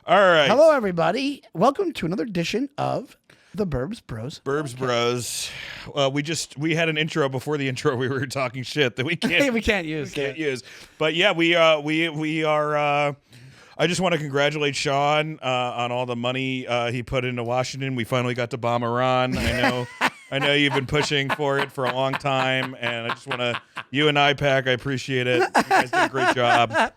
All right. Hello, everybody. Welcome to another edition of the Burbs Bros. Burbs Bros. We had an intro before the intro. We were talking shit that we can't use. But yeah, we are. I just want to congratulate Sean on all the money he put into Washington. We finally got to bomb Iran. I know you've been pushing for it for a long time, and I just want to, you and IPAC, I appreciate it. You guys did a great job.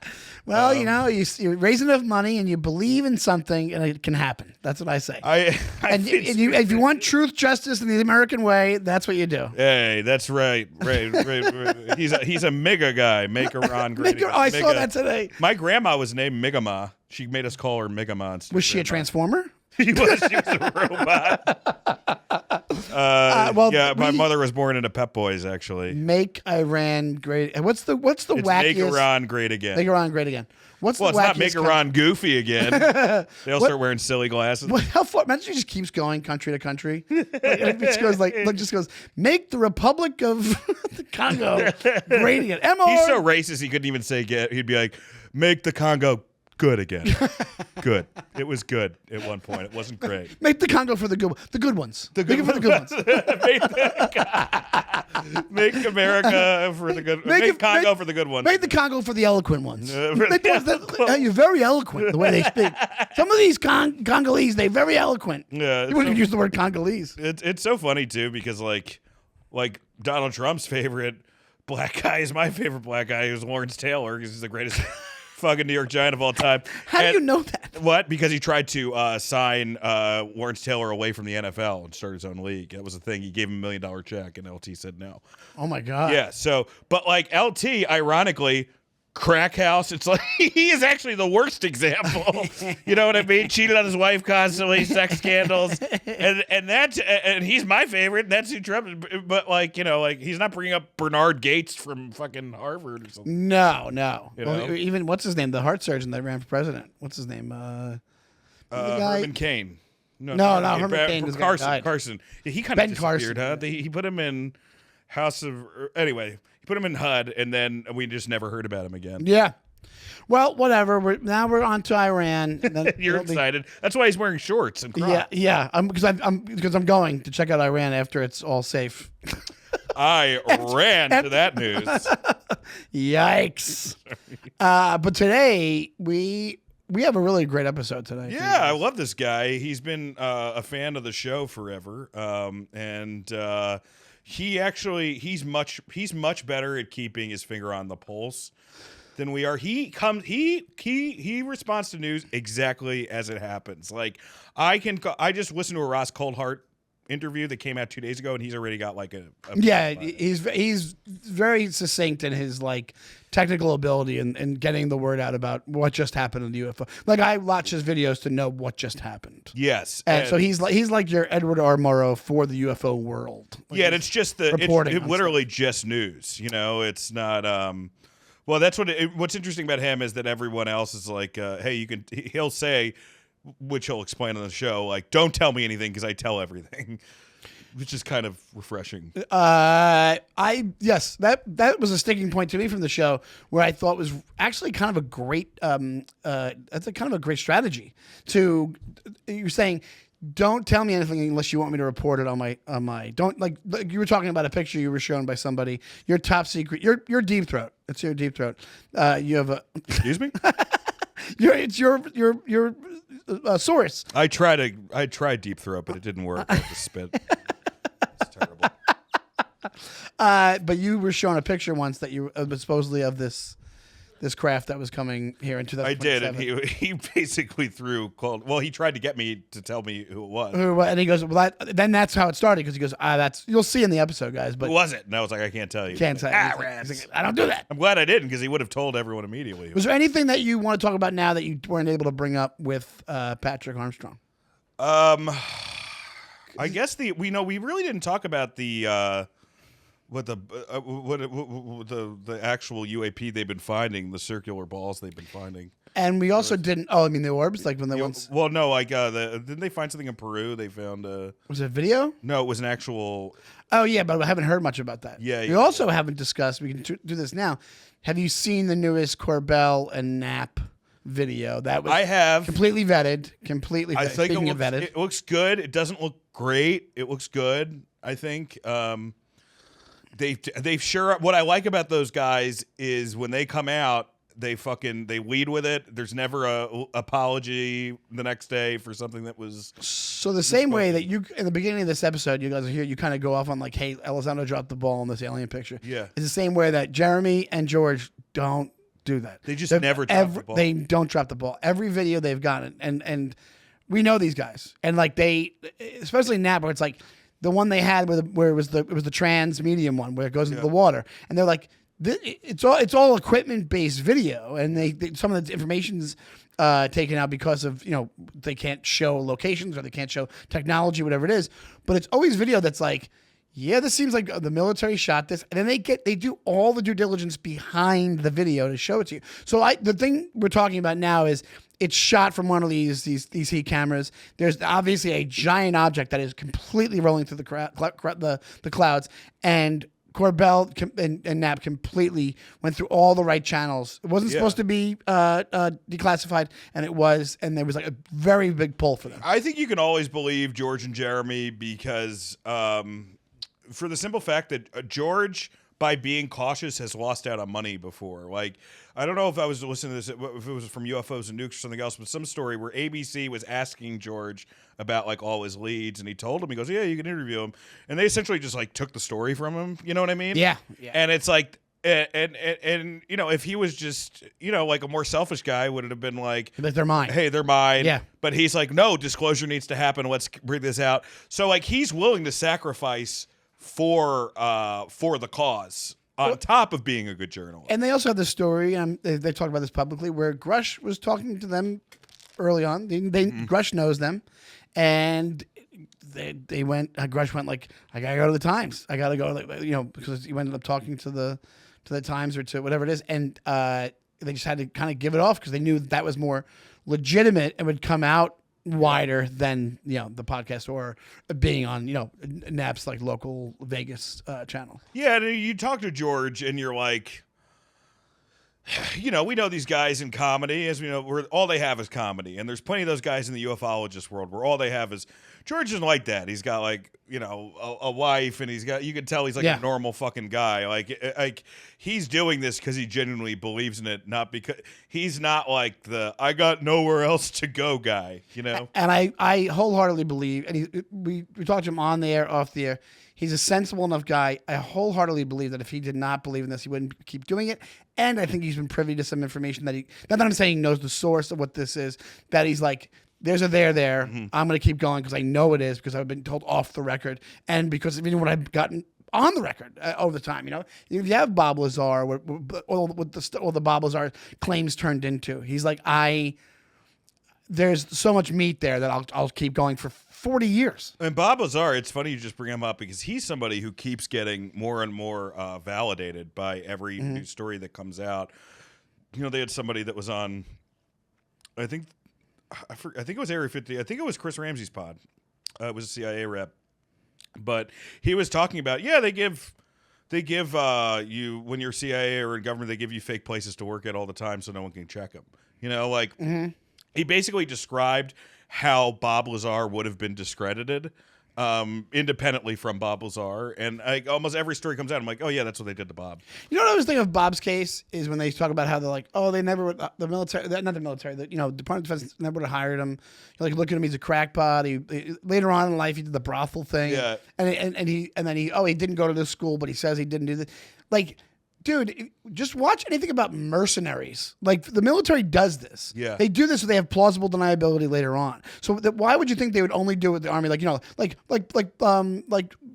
Well, you raise enough money and you believe in something, and it can happen. That's what I say. If you want truth, justice, and the American way, that's what you do. Hey, that's right. Right. He's a MIGA guy. Make Iran great again. I saw that today. My grandma was named Migama. She made us call her Migama. Was she a transformer? She was a robot. My mother was born into Pep Boys, actually. Make Iran great. What's the wackiest? Make Iran great again. Make Iran great again. What's the wackiest? It's not make Iran goofy again. They'll start wearing silly glasses. How far? Imagine she just keeps going country to country. It just goes. Make the Republic of the Congo great again. He's so racist he couldn't even say get. He'd be like, make the Congo good again. Good. It was good at one point. It wasn't great. Make the Congo for the good ones. Make it for the good ones. Make America for the good. Make Congo for the good ones. Make the Congo for the eloquent ones. You're very eloquent the way they speak. Some of these Congolese, they're very eloquent. Yeah, you wouldn't use the word Congolese. It's so funny too because like Donald Trump's favorite black guy is my favorite black guy. Who's Lawrence Taylor because he's the greatest. Fucking New York Giant of all time. How do you know that? What? Because he tried to sign Lawrence Taylor away from the NFL and start his own league. That was the thing. He gave him $1 million check, and LT said no. Oh my god. Yeah. So, but like LT, ironically, crack house. It's like he is actually the worst example. You know what I mean? Cheated on his wife constantly, sex scandals, and he's my favorite. And that's who Trump. But he's not bringing up Bernard Gates from fucking Harvard or something. No. Even what's his name? The heart surgeon that ran for president. What's his name? Herman Cain. No. Herman Cain was Carson. Yeah, he kind of disappeared, huh? He put him in House of. Anyway. He put him in HUD, and then we just never heard about him again. Yeah. Well, whatever. Now we're on to Iran. You're excited. That's why he's wearing shorts and Crocs. Yeah. Because I'm going to check out Iran after it's all safe. I ran to that news. Yikes. But today we have a really great episode today. Yeah, I love this guy. He's been a fan of the show forever, he's much better at keeping his finger on the pulse than we are. He responds to news exactly as it happens. Like I just listened to a Ross Coldhart interview that came out 2 days ago, and he's already got like he's very succinct in his like technical ability and getting the word out about what just happened in the UFO. Like I watch his videos to know what just happened. Yes, and so he's like your Edward R. Murrow for the UFO world. Like and it's just it's literally just news. It's not. Well, that's what's interesting about him is that everyone else is like, hey, he'll say, which he'll explain on the show, like, don't tell me anything because I tell everything. Which is kind of refreshing. That was a sticking point to me from the show, where I thought was actually kind of a great that's a kind of a great strategy. You're saying, don't tell me anything unless you want me to report it on my don't like you were talking about a picture you were shown by somebody. Your top secret, your deep throat. It's your deep throat. You have a excuse me. It's your source. I tried deep throat, but it didn't work. I had to spit. It's terrible. But you were shown a picture once that you supposedly of this craft that was coming here in 2007. I did, and he basically he tried to get me to tell me who it was. And he goes, well, then that's how it started, because he goes, you'll see in the episode, guys. But who was it? And I was like, I can't tell you. Can't tell. Like, I don't do that. I'm glad I didn't, because he would have told everyone immediately. Was there anything that you want to talk about now that you weren't able to bring up with Patrick Armstrong? I guess we really didn't talk about the the actual UAP they've been finding, the circular balls they've been finding. And we also didn't. Oh, I mean the orbs, like when they once. Well, no, like didn't they find something in Peru? They found. Was it a video? No, it was an actual. Oh yeah, but I haven't heard much about that. Yeah. We also haven't discussed. We can do this now. Have you seen the newest Corbell and Nap video that was I have completely vetted. Completely vetted. I think Speaking of vetted. it looks good. It doesn't look great. It looks good, I think. They've sure. What I like about those guys is when they come out, they lead with it. There's never a apology the next day for something that was. So the same way that you in the beginning of this episode, you guys are here, you kind of go off on like, "Hey, Elizondo dropped the ball on this alien picture." Yeah, it's the same way that Jeremy and George don't do that. They just never drop the ball. They don't drop the ball. Every video they've gotten, and we know these guys, and like they, especially Nap, where it's like the one they had where it was the trans medium one where it goes into the water, and they're like. It's all equipment based video, and they some of the information's taken out because of they can't show locations or they can't show technology, whatever it is. But it's always video that's like, yeah, this seems like the military shot this, and then they do all the due diligence behind the video to show it to you. So the thing we're talking about now is it's shot from one of these heat cameras. There's obviously a giant object that is completely rolling through the clouds, and Corbell and Nap completely went through all the right channels. It wasn't supposed to be declassified, and it was, and there was like a very big pull for them. I think you can always believe George and Jeremy because for the simple fact that George, by being cautious, has lost out on money before. Like, I don't know if I was listening to this, if it was from UFOs and Nukes or something else, but some story where ABC was asking George about like all his leads, and he told him, he goes, "Yeah, you can interview him," and they essentially just like took the story from him. You know what I mean? Yeah. And it's like, and if he was just like a more selfish guy, would it have been like, they're mine? Hey, they're mine. Yeah. But he's like, no, disclosure needs to happen. Let's bring this out. So like he's willing to sacrifice for the cause. On top of being a good journalist. And they also have the story, they talk about this publicly, where Grush was talking to them early on. Grush knows them, and they went. Grush went like, "I gotta go to the Times. I gotta go," because he ended up talking to the Times or to whatever it is, and they just had to kind of give it off because they knew that was more legitimate and would come out wider than the podcast or being on Nap's like local Vegas channel. Yeah, and you talk to George and you're like, we know these guys in comedy, as we know, all they have is comedy, and there's plenty of those guys in the ufologist world where all they have is. George isn't like that. He's got like a wife, and you can tell he's like a normal fucking guy. Like he's doing this because he genuinely believes in it, not because he's not like the I got nowhere else to go guy. And I wholeheartedly believe, and we talked to him on the air, off the air. He's a sensible enough guy. I wholeheartedly believe that if he did not believe in this, he wouldn't keep doing it. And I think he's been privy to some information not that I'm saying he knows the source of what this is, that he's like, there's a there. Mm-hmm. I'm going to keep going because I know it is, because I've been told off the record, and because of what I've gotten on the record over the time. If you have Bob Lazar, or the Bob Lazar claims turned into, he's like, there's so much meat there that I'll keep going for 40 years. And Bob Lazar, it's funny you just bring him up because he's somebody who keeps getting more and more validated by every new story that comes out. They had somebody that was on, I think it was Area 50. I think it was Chris Ramsey's pod. It was a CIA rep, but he was talking about they give you, when you're CIA or in government, they give you fake places to work at all the time so no one can check them. He basically described how Bob Lazar would have been discredited independently from Bob Lazar, and almost every story comes out, I'm like, oh yeah, that's what they did to Bob. What I always think of Bob's case is when they talk about how they're like, oh, they never would, the military, not the military, Department of Defense never would have hired him. Like, look at him, he's a crackpot. He later on in life he did the brothel thing. Yeah. And then he didn't go to this school, but he says he didn't do this. Like, dude, just watch anything about mercenaries. Like, the military does this. Yeah. They do this so they have plausible deniability later on. So why would you think they would only do it with the Army? Like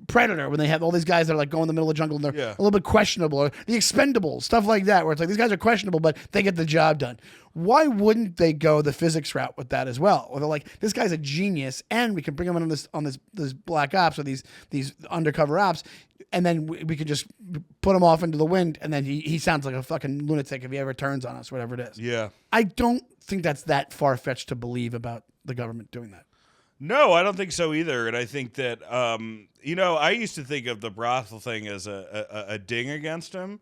Predator, when they have all these guys that are like go in the middle of the jungle and they're a little bit questionable, or the Expendables, stuff like that, where it's like these guys are questionable, but they get the job done. Why wouldn't they go the physics route with that as well? Or they're like, this guy's a genius, and we can bring him in on this black ops or these undercover ops, and then we could just put him off into the wind, and then he sounds like a fucking lunatic if he ever turns on us, whatever it is. Yeah. I don't think that's that far-fetched to believe about the government doing that. No, I don't think so either. And I think that, I used to think of the brothel thing as a ding against him.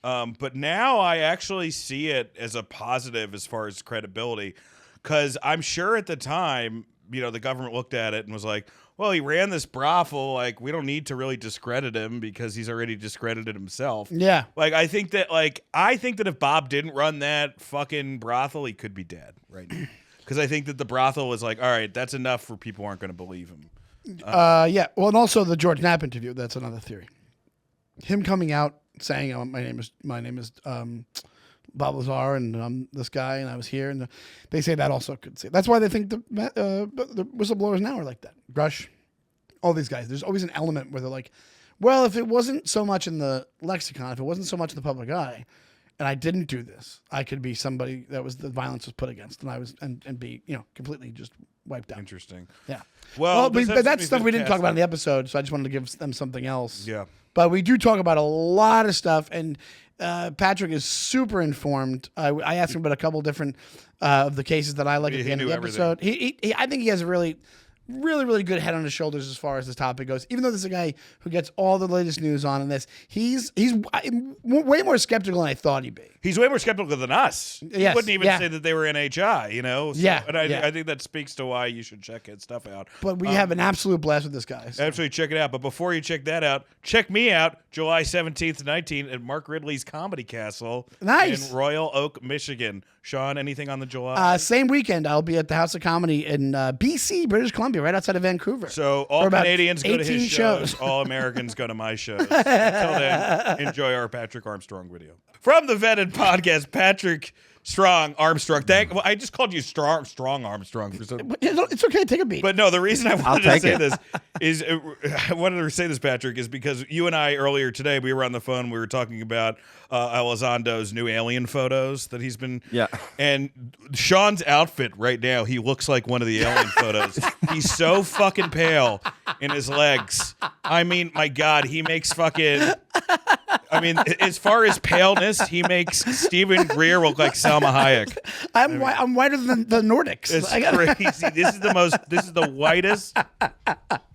But now I actually see it as a positive as far as credibility, because I'm sure at the time, the government looked at it and was like, well, he ran this brothel. Like, we don't need to really discredit him because he's already discredited himself. Yeah. Like, I think that if Bob didn't run that fucking brothel, he could be dead right now. Because I think that the brothel was like, all right, that's enough for people who aren't going to believe him. Yeah. Well, and also the George Knapp interview. That's another theory. Him coming out saying, "Oh, my name is Bob Lazar, and I'm this guy, and I was here," and they say that also could say. That's why they think the whistleblowers now are like that. Grush, all these guys. There's always an element where they're like, "Well, if it wasn't so much in the lexicon, if it wasn't so much in the public eye, and I didn't do this, I could be somebody that was the violence was put against, and I was and be completely just wiped out." Interesting. Yeah. Well, but that's stuff we didn't talk about in the episode, so I just wanted to give them something else. Yeah. But we do talk about a lot of stuff, and Patrick is super informed. I asked him about a couple different of the cases that I like at the end of the episode. I think he has a really good head on his shoulders as far as this topic goes. Even though this is a guy who gets all the latest news on this, he's way more skeptical than I thought he'd be. He's way more skeptical than us. Yes, he wouldn't even say that they were NHI, So, yeah. And I think that speaks to why you should check his stuff out. But we have an absolute blast with this guy. So. Absolutely, check it out. But before you check that out, check me out July 17th to 19th at Mark Ridley's Comedy Castle in Royal Oak, Michigan. Sean, anything on the July? Same weekend, I'll be at the House of Comedy in BC, British Columbia, right outside of Vancouver. So all Canadians go to his shows. All Americans go to my shows. Until then, enjoy our Patrick Armstrong video. From the Vetted Podcast, Patrick Armstrong. I just called you Strong Armstrong for some. It's okay. Take a beat. But no, the reason I wanted to say this is Patrick, is because you and I earlier today we were on the phone. We were talking about Elizondo's new alien photos that he's been. Yeah. And Sean's outfit right now, he looks like one of the alien photos. He's so fucking pale in his legs. I mean, my God, he makes fucking. I mean, as far as paleness, he makes Stephen Greer look like Salma Hayek. I'm whiter than the Nordics. It's crazy. This is the whitest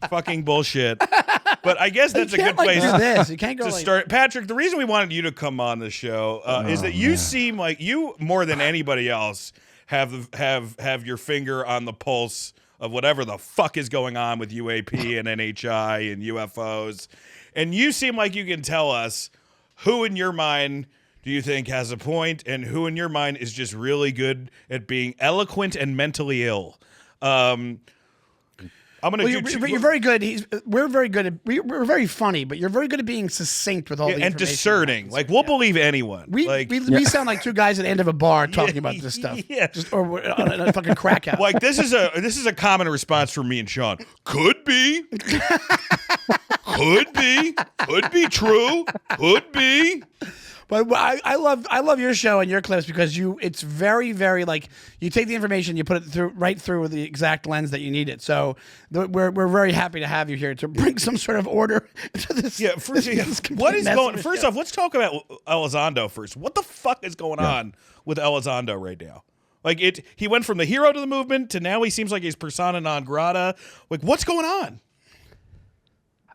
fucking bullshit. But I guess that's a good place You can't go to start. Patrick, the reason we wanted you to come on the show is that you seem like you, more than anybody else, have your finger on the pulse of whatever the fuck is going on with UAP and NHI and UFOs. And you seem like you can tell us who in your mind do you think has a point and who in your mind is just really good at being eloquent and mentally ill. I'm gonna. You're very good. We're very good. We're very funny, but you're very good at being succinct with all the information. And discerning. Like we'll believe anyone. We sound like two guys at the end of a bar talking about this stuff. Yeah. Or a fucking crack house. Like this is a common response from me and Sean. Could be. Could be true. Could be. But I love your show and your clips because it's very, very like you take the information, you put it right through with the exact lens that you need it. So we're very happy to have you here to bring some sort of order to this. Yeah. What is going? First off, let's talk about Elizondo first. What the fuck is going on with Elizondo right now? Like he went from the hero to the movement to now he seems like he's persona non grata. Like what's going on?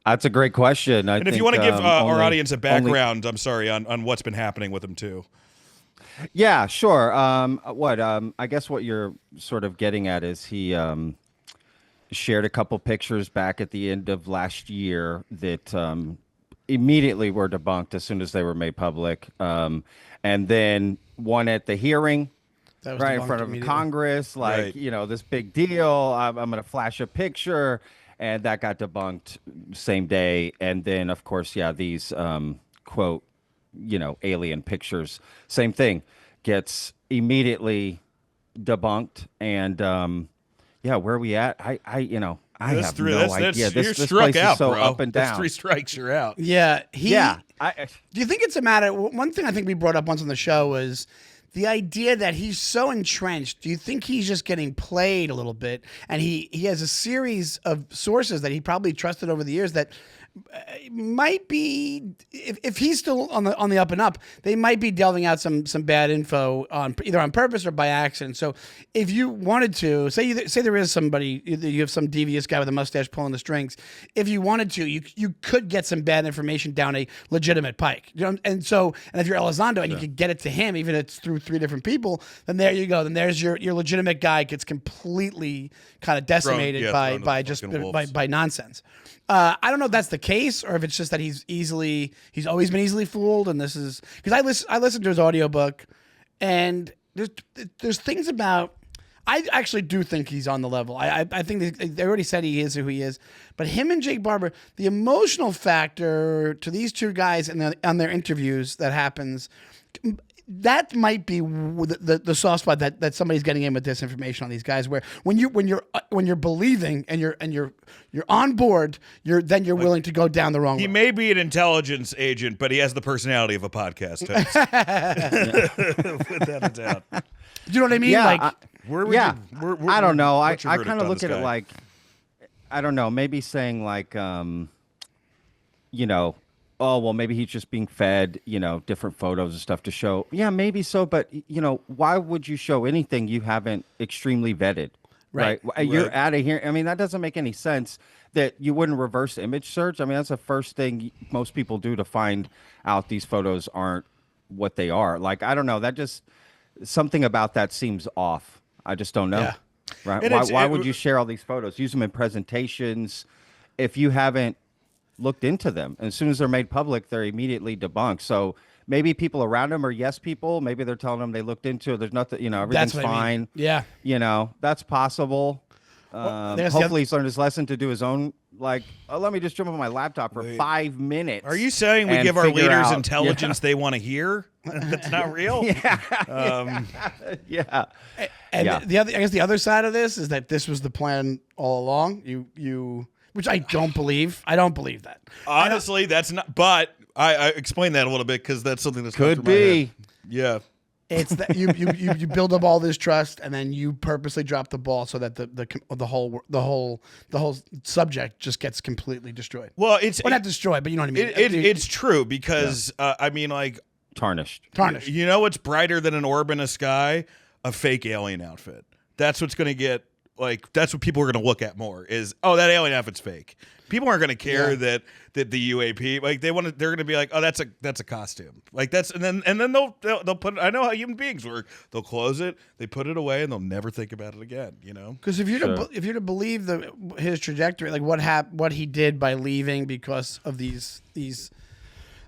That's a great question. And if you want to give our audience a background, I'm sorry, on what's been happening with him too. Yeah, sure. I guess what you're sort of getting at is he shared a couple pictures back at the end of last year that immediately were debunked as soon as they were made public. And then one at the hearing right in front of Congress, like, this big deal. I'm going to flash a picture. And that got debunked same day. And then, of course, these, quote, alien pictures, same thing, gets immediately debunked. And, where are we at? I have no idea. This place is so up and down. That's 3 strikes, you're out. Yeah. Do you think it's a matter? One thing I think we brought up once on the show was the idea that he's so entrenched. Do you think he's just getting played a little bit? And he has a series of sources that he probably trusted over the years that might be, if he's still on the up and up, they might be delving out some bad info on either on purpose or by accident. So if you wanted to say there is somebody, you have some devious guy with a mustache pulling the strings. If you wanted to, you could get some bad information down a legitimate pike. You know, and if you're Elizondo and you could get it to him, even if it's through 3 different people, then there you go. Then there's your legitimate guy gets completely kind of decimated by nonsense. I don't know if that's the case or if it's just that he's always been easily fooled, and this is because I listened to his audiobook, and there's things about. I actually do think he's on the level. I think they already said he is who he is, but him and Jake Barber, the emotional factor to these two guys and on their interviews that happens. That might be the soft spot that somebody's getting in with this information on these guys. Where when you're believing and you're on board, you're willing to go down the wrong way. He may be an intelligence agent, but he has the personality of a podcast host. Without a doubt. Do you know what I mean? Yeah, like, I don't know. I kind of look at it like, I don't know. Maybe saying like, oh, well, maybe he's just being fed, different photos and stuff to show. Yeah, maybe so. But, why would you show anything you haven't extremely vetted? Right. You're out of here. I mean, that doesn't make any sense that you wouldn't reverse image search. I mean, that's the first thing most people do to find out these photos aren't what they are. Like, I don't know. That just something about that seems off. I just don't know. Yeah. Right. Why would you share all these photos? Use them in presentations if you haven't looked into them. And as soon as they're made public, they're immediately debunked. So maybe people around him are yes people. Maybe they're telling them they looked into it. There's nothing, everything's fine. I mean. Yeah. That's possible. Hopefully he's learned his lesson to do his own, let me just jump on my laptop for 5 minutes. Are you saying we give our leaders intelligence they want to hear? That's not real? Yeah. And the other side of this is that this was the plan all along. Which I don't believe. I don't believe that. Honestly, that's not. But I explained that a little bit because that's something that's could be. Yeah, it's that you build up all this trust and then you purposely drop the ball so that the whole subject just gets completely destroyed. Well, not destroyed, but you know what I mean. It's true because I mean, like tarnished. You know what's brighter than an orb in a sky? A fake alien outfit. That's what's going to get. Like, that's what people are going to look at more is, oh, that alien outfit's fake. People aren't going to care that the UAP, like they're going to be like, oh, that's a costume. Like and then they'll put it, I know how human beings work. They'll close it, they put it away, and they'll never think about it again, Because if you're to believe his trajectory, like what he did by leaving because of these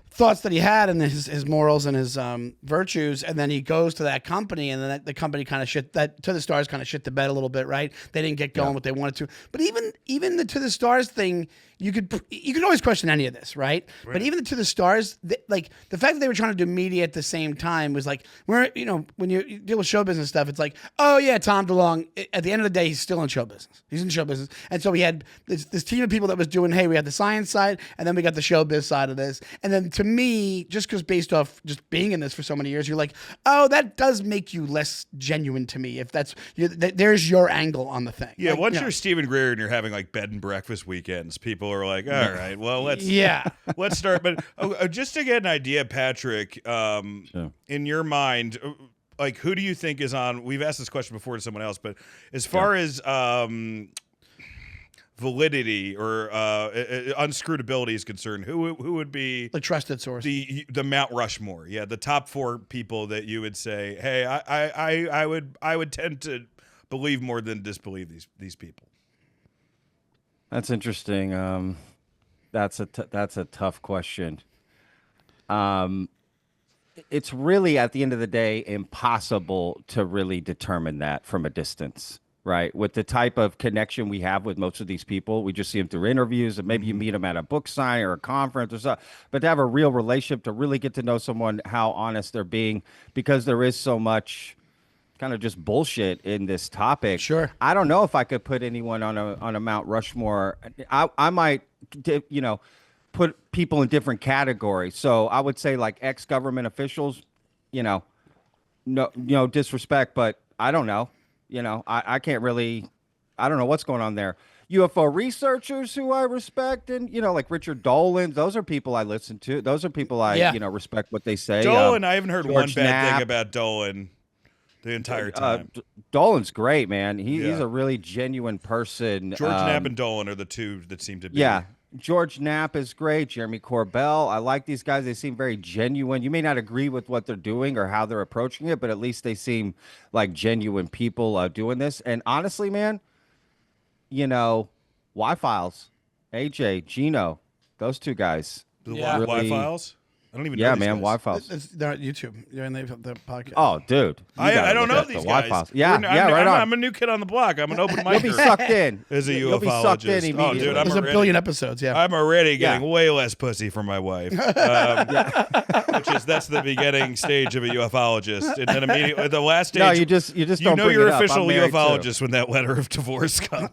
thoughts that he had and his morals and his virtues, and then he goes to that company, and then the company kind of shit that To the Stars kind of shit the bed a little bit, right? They didn't get going what they wanted to. But even the To the Stars thing, you could always question any of this, right? But even the To the Stars, like the fact that they were trying to do media at the same time was like, when you deal with show business stuff, it's like, oh yeah, Tom DeLonge. At the end of the day, he's still in show business. He's in show business, and so we had this team of people that was doing. Hey, we had the science side, and then we got the show biz side of this, and then to me, just because based off just being in this for so many years, you're like, oh, that does make you less genuine to me. If there's your angle on the thing. Yeah, once you're Stephen Greer and you're having like bed and breakfast weekends, people are like, all right, well, let's start. But just to get an idea, Patrick, in your mind, like who do you think is on? We've asked this question before to someone else, but as far as validity or unscrutability is concerned, who would be the trusted source? The Mount Rushmore, the top 4 people that you would say, hey, I would tend to believe more than disbelieve these people. That's interesting. That's a tough question. It's really at the end of the day impossible to really determine that from a distance. Right. With the type of connection we have with most of these people, we just see them through interviews and maybe you meet them at a book signing or a conference or something. But to have a real relationship, to really get to know someone, how honest they're being, because there is so much kind of just bullshit in this topic. Sure. I don't know if I could put anyone on a Mount Rushmore. I might, put people in different categories. So I would say like ex-government officials, no disrespect, but I don't know. I can't really, I don't know what's going on there. UFO researchers who I respect, and like Richard Dolan. Those are people I listen to. Those are people I respect what they say. Dolan, I haven't heard George one bad Knapp. thing about Dolan the entire time. Dolan's great, man. He's a really genuine person. George Knapp and Dolan are the two that seem to be. Yeah. George Knapp is great. Jeremy Corbell. I like these guys. They seem very genuine. You may not agree with what they're doing or how they're approaching it, but at least they seem like genuine people doing this. And honestly, man, Y-Files, AJ, Gino, those two guys. The Y-Files? I don't even know. Yeah, man, Y-Files. They're on YouTube. They're in the podcast. Oh, dude. I don't know these guys. Y-Files. Yeah, right on. I'm a new kid on the block. I'm an open micer. You'll be sucked in. As a UFOologist. You'll be sucked in immediately. Oh, dude, There's a billion episodes, yeah. I'm already getting way less pussy from my wife. That's the beginning stage of a UFOologist. And then immediately, the last stage. No, you just don't bring you're it up. official I'm UFOologist when that letter of divorce comes.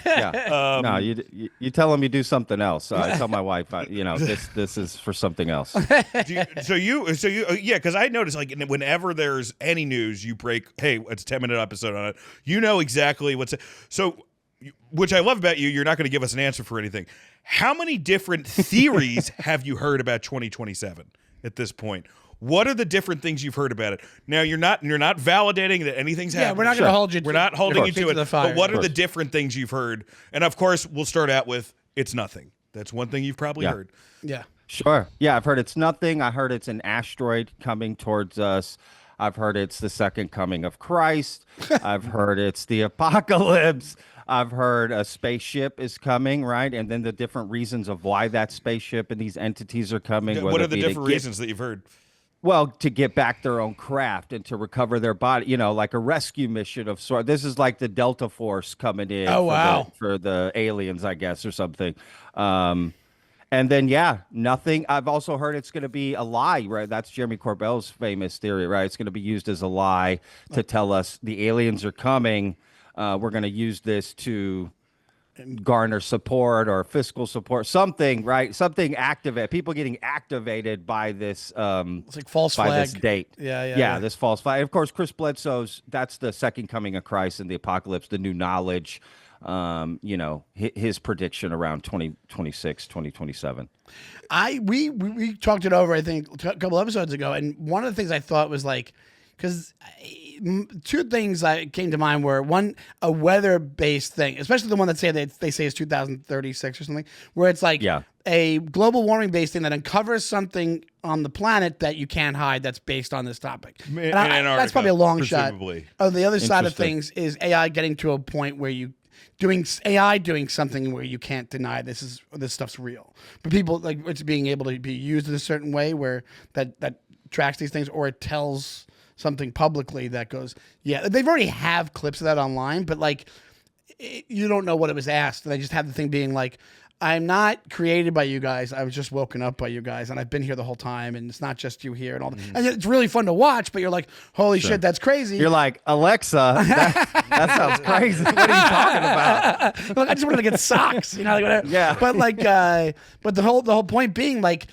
Yeah. No, you tell them you do something else. I tell my wife, this is for something else. Because I noticed, like, whenever there's any news, you break, hey, it's a 10-minute episode on it. You know exactly what's so. Which I love about you. You're not going to give us an answer for anything. How many different theories have you heard about 2027 at this point? What are the different things you've heard about it? Now you're not validating that anything's happening. Yeah, we're not going to hold you. We're not holding you to it. But what are the different things you've heard? And of course, we'll start out with it's nothing. That's one thing you've probably heard. Yeah. Sure. Yeah, I've heard it's nothing. I heard it's an asteroid coming towards us. I've heard it's the second coming of Christ. I've heard it's the apocalypse. I've heard a spaceship is coming, right? And then the different reasons of why that spaceship and these entities are coming. What are the different reasons that you've heard? Well, to get back their own craft and to recover their body, like a rescue mission of sort. This is like the Delta Force coming in for the aliens, I guess, or something. And then, nothing. I've also heard it's going to be a lie, right? That's Jeremy Corbell's famous theory, right? It's going to be used as a lie to tell us the aliens are coming. We're going to use this to garner support or fiscal support, something, right? Something activate. People getting activated by this. It's like false by flag. This date. Yeah. This false flag. Of course, Chris Bledsoe's. That's the second coming of Christ and the apocalypse, the new knowledge. His prediction around 2026, 2027. We talked it over, I think, a couple episodes ago, and one of the things I thought was like, because two things that came to mind were, one, a weather-based thing, especially the one that they say is 2036 or something, where it's like a global warming-based thing that uncovers something on the planet that you can't hide that's based on this topic. That's probably a long shot. Oh, the other side of things is AI getting to a point where doing something where you can't deny this stuff's real, but people like it's being able to be used in a certain way where that tracks these things, or it tells something publicly that goes, they've already have clips of that online, but like you don't know what it was asked. And they just have the thing being like, I'm not created by you guys. I was just woken up by you guys, and I've been here the whole time, and it's not just you here and all that. And it's really fun to watch, but you're like, holy shit, that's crazy. You're like, Alexa, that sounds crazy. What are you talking about? Look, I just wanted to get socks, like whatever. Yeah. But like, but the whole point being like,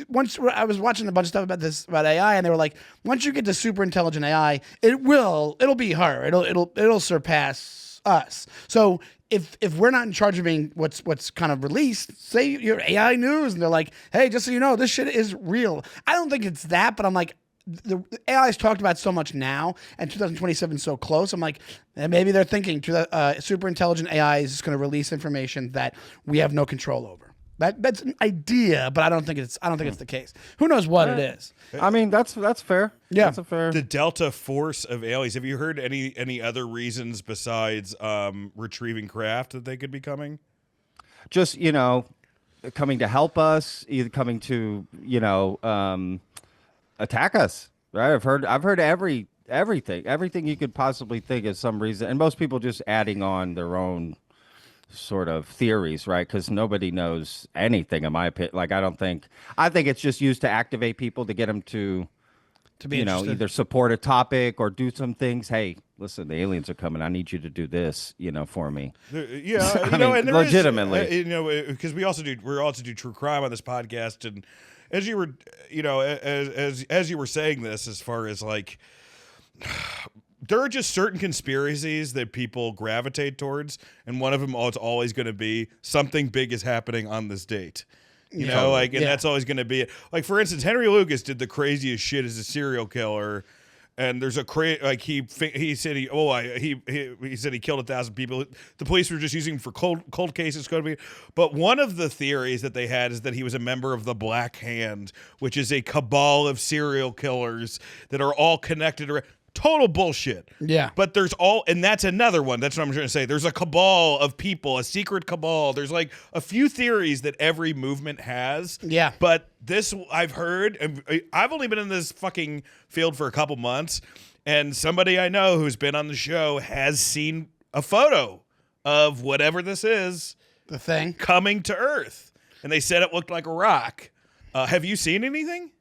once I was watching a bunch of stuff about AI, and they were like, once you get to super intelligent AI, it'll be her. It'll surpass us. So if we're not in charge of being what's kind of released, say you're AI news, and they're like, hey, just so you know, this shit is real. I don't think it's that, but I'm like, the AI is talked about so much now, and 2027 is so close. I'm like, maybe they're thinking super intelligent AI is just going to release information that we have no control over. That's an idea, but I don't think it's the case. Who knows what it is? I mean, that's fair. Yeah, that's a fair. The Delta Force of aliens. Have you heard any other reasons besides retrieving craft that they could be coming? Just coming to help us, either coming to attack us. Right? I've heard everything you could possibly think of some reason, and most people just adding on their own sort of theories, right? Because nobody knows anything, in my opinion. Like, I think it's just used to activate people, to get them to be either support a topic or do some things. Hey, listen, the aliens are coming. I need you to do this, for me. Yeah, and legitimately, because we also do true crime on this podcast, and as you were, as you were saying this, as far as like there are just certain conspiracies that people gravitate towards, and one of them is always going to be something big is happening on this date. You know, like, and that's always going to be it. Like, for instance, Henry Lucas did the craziest shit as a serial killer, and there's a he said he said he killed 1,000 people. The police were just using him for cold cases. But one of the theories that they had is that he was a member of the Black Hand, which is a cabal of serial killers that are all connected around. Total bullshit. Yeah. But there's and that's another one. That's what I'm trying to say. There's a cabal of people, a secret cabal. There's like a few theories that every movement has. Yeah. But this I've heard, and I've only been in this fucking field for a couple months, and somebody I know who's been on the show has seen a photo of whatever this is. The thing. Coming to Earth. And they said it looked like a rock. Have you seen anything?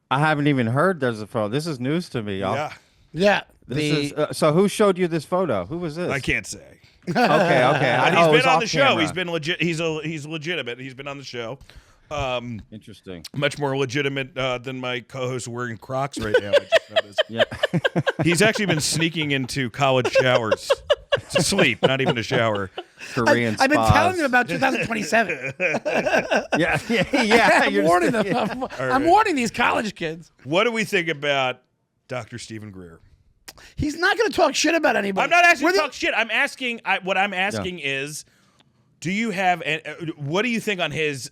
I haven't even heard there's a photo. This is news to me, y'all. Yeah. Yeah. So who showed you this photo? Who was this? I can't say. Okay. But he's been on the show. Camera. He's been legit. He's legitimate. He's been on the show. Interesting. Much more legitimate than my co-host wearing Crocs right now. I just noticed. Yeah. He's actually been sneaking into college showers to sleep, not even to shower. Korean I've been spas. telling them about 2027. Yeah. I'm warning them. I'm warning these college kids. What do we think about Dr. Stephen Greer? He's not going to talk shit about anybody. I'm not asking to talk shit. I'm asking. What I'm asking is, do you have? What do you think on his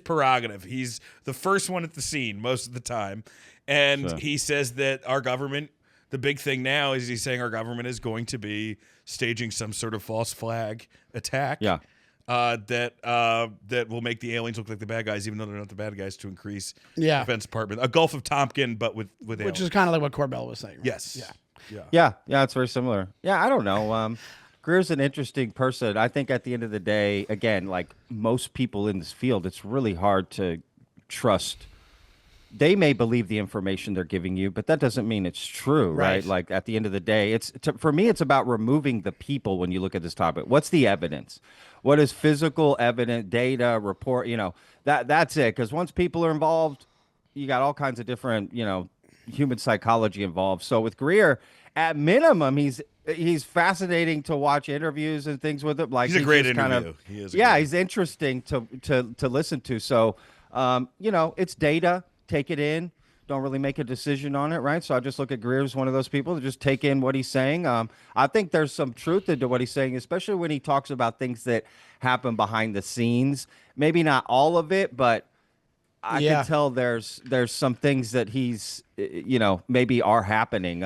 prerogative? He's the first one at the scene most of the time, and he says that our government. The big thing now is he's saying our government is going to be staging some sort of false flag attack. Yeah. That will make the aliens look like the bad guys, even though they're not the bad guys, to increase Defense Department. A Gulf of Tonkin, but with aliens. Which is kind of like what Corbell was saying. Right? Yes. Yeah, it's very similar. Yeah, I don't know. Greer's an interesting person. I think at the end of the day, again, like most people in this field, it's really hard to trust. They may believe the information they're giving you, but that doesn't mean it's true, right? Like at the end of the day, for me, it's about removing the people when you look at this topic. What's the evidence? What is physical evidence, data, report? That's it. Because once people are involved, you got all kinds of different, human psychology involved. So with Greer, at minimum, he's fascinating to watch interviews and things with him. Like he's a great interview. He is. He's interesting to listen to. So, it's data. Take it in. Don't really make a decision on it, right? So I just look at Greer as one of those people to just take in what he's saying. I think there's some truth into what he's saying, especially when he talks about things that happen behind the scenes. Maybe not all of it, but I can tell there's some things that he's, maybe are happening.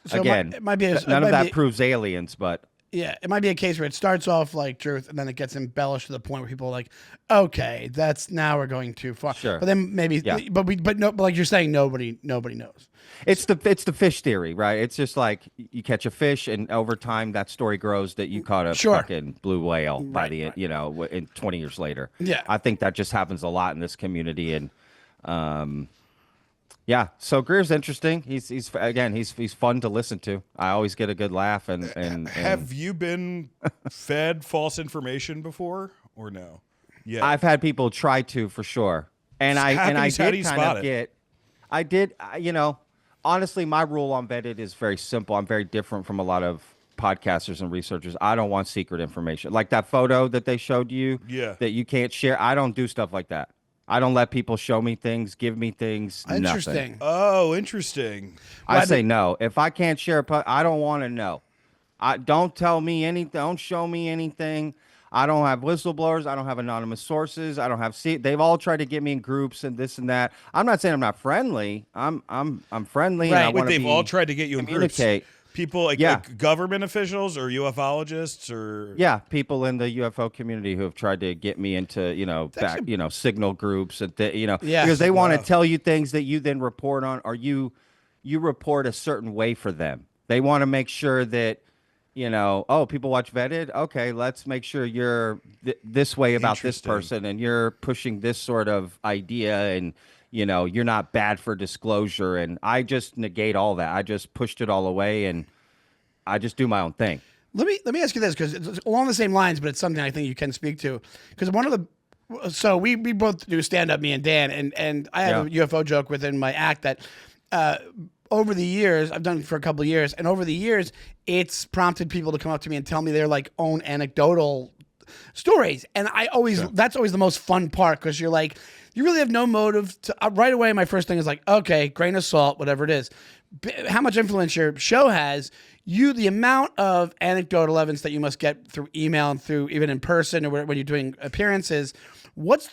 So again, it might be none of that proves aliens, but. Yeah, it might be a case where it starts off like truth, and then it gets embellished to the point where people are like, "Okay, now we're going too far." Sure. But then maybe, but like you're saying, nobody knows. It's the fish theory, right? It's just like you catch a fish, and over time that story grows that you caught a fucking blue whale by the in 20 years later. Yeah, I think that just happens a lot in this community, and yeah. So Greer's interesting. He's fun to listen to. I always get a good laugh. And have you been fed false information before or no? Yeah, I've had people try to for sure, and I did. Honestly, my rule on Vetted is very simple. I'm very different from a lot of podcasters and researchers. I don't want secret information like that photo that they showed you. Yeah, that you can't share. I don't do stuff like that. I don't let people show me things, give me things. Interesting. Nothing. Oh, interesting. I say no. If I can't share, I don't want to know. Don't tell me anything. Don't show me anything. I don't have whistleblowers. I don't have anonymous sources. I don't have. They've all tried to get me in groups and this and that. I'm not saying I'm not friendly. I'm friendly. Right. And They've all tried to get you in groups. People like government officials or ufologists or people in the UFO community who have tried to get me into signal groups and because they want to tell you things that you then report on, or you report a certain way for them. They want to make sure that people watch Vetted. Okay, let's make sure you're this way about this person, and you're pushing this sort of idea, and you're not bad for disclosure. And I just negate all that. I just pushed it all away, and I just do my own thing. Let me ask you this, because it's along the same lines, but it's something I think you can speak to. Because we both do stand up, me and Dan, and I have a UFO joke within my act that over the years, I've done it for a couple of years, and over the years, it's prompted people to come up to me and tell me their like own anecdotal stories. And that's always the most fun part, because you're like, you really have no motive to, right away. My first thing is like, okay, grain of salt, whatever it is. How much influence your show has, the amount of anecdotal evidence that you must get through email and through even in person or when you're doing appearances. What's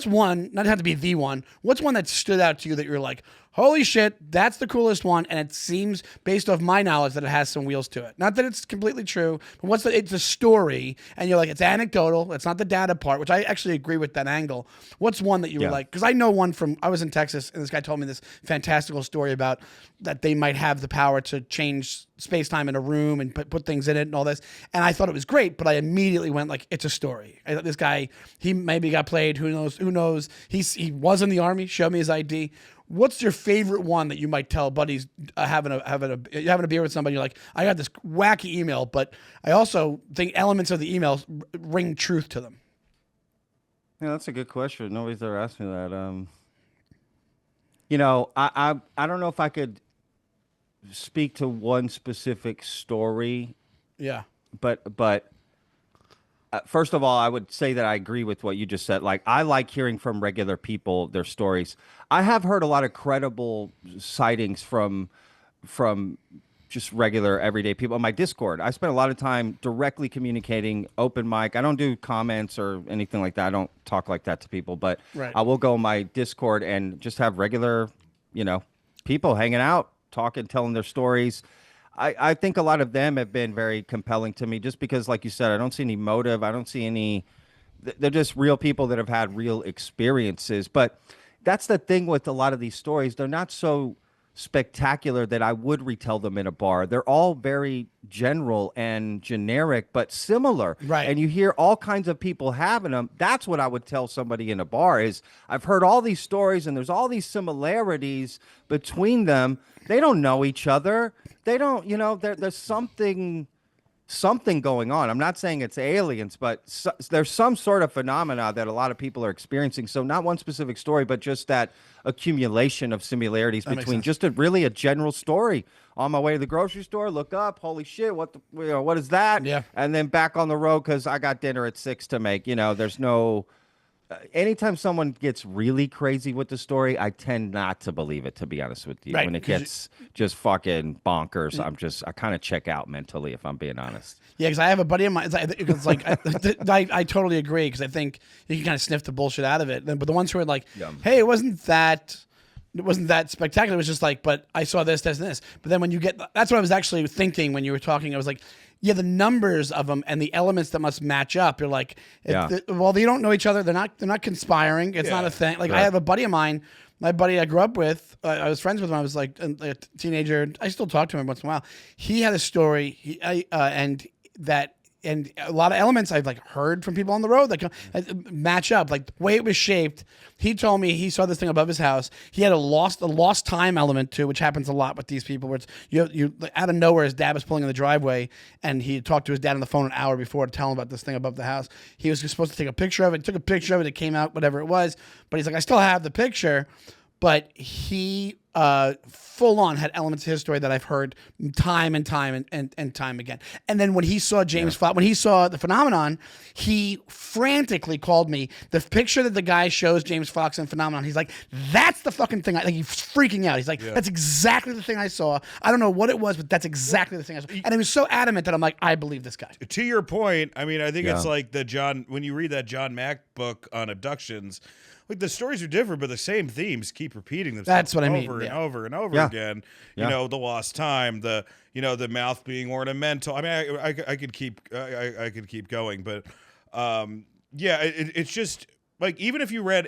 one, not have to be the one, what's one that stood out to you that you're like, holy shit, that's the coolest one, and it seems, based off my knowledge, that it has some wheels to it. Not that it's completely true, but it's a story, and you're like, it's anecdotal, it's not the data part, which I actually agree with that angle. What's one that you were like, because I know one I was in Texas, and this guy told me this fantastical story about that they might have the power to change space-time in a room and put things in it and all this, and I thought it was great, but I immediately went like, it's a story. I thought this guy, he maybe got played, who knows, he was in the Army, showed me his ID. What's your favorite one that you might tell buddies having a beer with somebody? You're like, I got this wacky email, but I also think elements of the emails ring truth to them. Yeah, that's a good question. Nobody's ever asked me that. You know, I don't know if I could speak to one specific story. Yeah. But first of all, I would say that I agree with what you just said. Like, I like hearing from regular people, their stories. I have heard a lot of credible sightings from just regular everyday people on my Discord. I spend a lot of time directly communicating, open mic. I don't do comments or anything like that. I don't talk like that to people, but I will go on my Discord and just have regular, people hanging out, talking, telling their stories. I think a lot of them have been very compelling to me just because, like you said, I don't see any motive. I don't see any. They're just real people that have had real experiences. But that's the thing with a lot of these stories. They're not so spectacular that I would retell them in a bar. They're all very general and generic, but similar. Right. And you hear all kinds of people having them. That's what I would tell somebody in a bar is, I've heard all these stories and there's all these similarities between them. They don't know each other. They don't, there's something going on. I'm not saying it's aliens, but there's some sort of phenomena that a lot of people are experiencing. So not one specific story, but just that accumulation of similarities between just a general story. On my way to the grocery store, look up, holy shit, what is that? Yeah. And then back on the road because I got dinner at 6 to make. There's no. Anytime someone gets really crazy with the story, I tend not to believe it, to be honest with you. Right. When it gets just fucking bonkers, I kind of check out mentally, if I'm being honest. Yeah, because I have a buddy of mine. It's like I totally agree, because I think you can kind of sniff the bullshit out of it. But the ones who are like, hey, it wasn't that spectacular. It was just like, but I saw this, this, and this. But then when you get, that's what I was actually thinking when you were talking. I was like, yeah, the numbers of them and the elements that must match up. You're like, well, they don't know each other. They're not conspiring. It's not a thing. Like, I have a buddy of mine, my buddy I grew up with. I was friends with him. I was like a teenager. I still talk to him once in a while. He had a story, and a lot of elements I've heard from people on the road that match up, like the way it was shaped. He told me he saw this thing above his house. He had a lost time element too, which happens a lot with these people, where it's you out of nowhere, his dad was pulling in the driveway, and he talked to his dad on the phone an hour before to tell him about this thing above the house. He was supposed to take a picture of it. Took a picture of it. It came out, whatever it was. But he's like, I still have the picture. But he full on had elements of his story that I've heard time and time and time again. And then when he saw when he saw the phenomenon, he frantically called me. The picture that the guy shows James Fox in Phenomenon, he's like, that's the fucking thing. He's freaking out. He's like, that's exactly the thing I saw. I don't know what it was, but that's exactly the thing I saw. And he was so adamant that I'm like, I believe this guy. To your point, I mean, I think it's like when you read that John Mack book on abductions, like, the stories are different, but the same themes keep repeating themselves. That's what I mean. Over and over and over again. The lost time, the mouth being ornamental. I mean, I could keep going, but it's just like, even if you read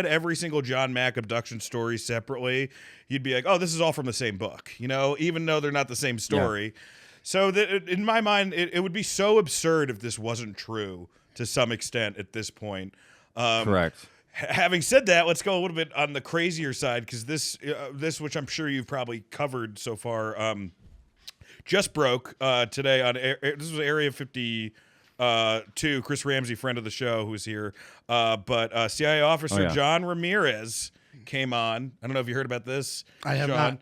every single John Mack abduction story separately, you'd be like, oh, this is all from the same book, even though they're not the same story. Yeah. So that, in my mind, it would be so absurd if this wasn't true to some extent at this point. Correct. Having said that, let's go a little bit on the crazier side, because this, which I'm sure you've probably covered so far, just broke today on this was Area 52. Chris Ramsey, friend of the show, who's here, but CIA officer John Ramirez came on. I don't know if you heard about this. I have not.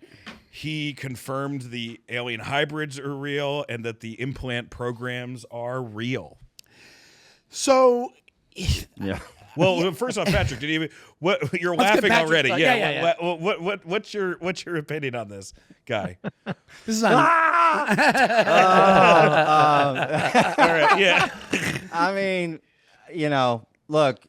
he confirmed the alien hybrids are real and that the implant programs are real. So, yeah. Well, first off, Patrick, did you? What you're laughing already? Yeah. What's your opinion on this guy? This is on. All right, yeah. I mean, look,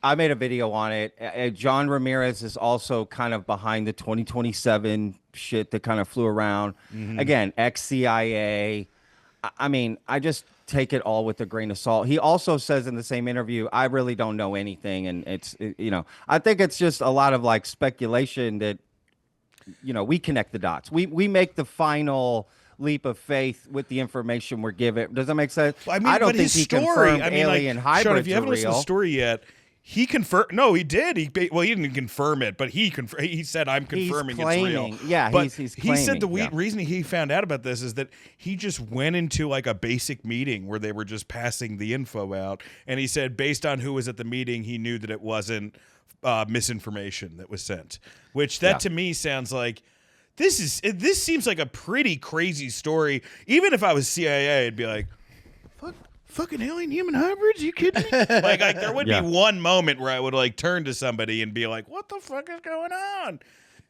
I made a video on it. John Ramirez is also kind of behind the 2027 shit that kind of flew around. Mm-hmm. Again, ex-CIA. I mean, I just take it all with a grain of salt. He also says in the same interview, I really don't know anything. And I think it's just a lot of like speculation that, we connect the dots. We make the final leap of faith with the information we're given. Does that make sense? Well, I mean, I don't think his he story, confirmed alien hybrids Sean, if you haven't are listened to the real. story yet, he confirmed. No, he did. He didn't confirm it, but he said, "I'm confirming it's real." Yeah, but he's claiming. He said the reason he found out about this is that he just went into like a basic meeting where they were just passing the info out, and he said based on who was at the meeting, he knew that it wasn't misinformation that was sent. Which to me sounds like. This seems like a pretty crazy story. Even if I was CIA, I'd be like, fucking alien human hybrids? You kidding me? like there would be one moment where I would like turn to somebody and be like, what the fuck is going on?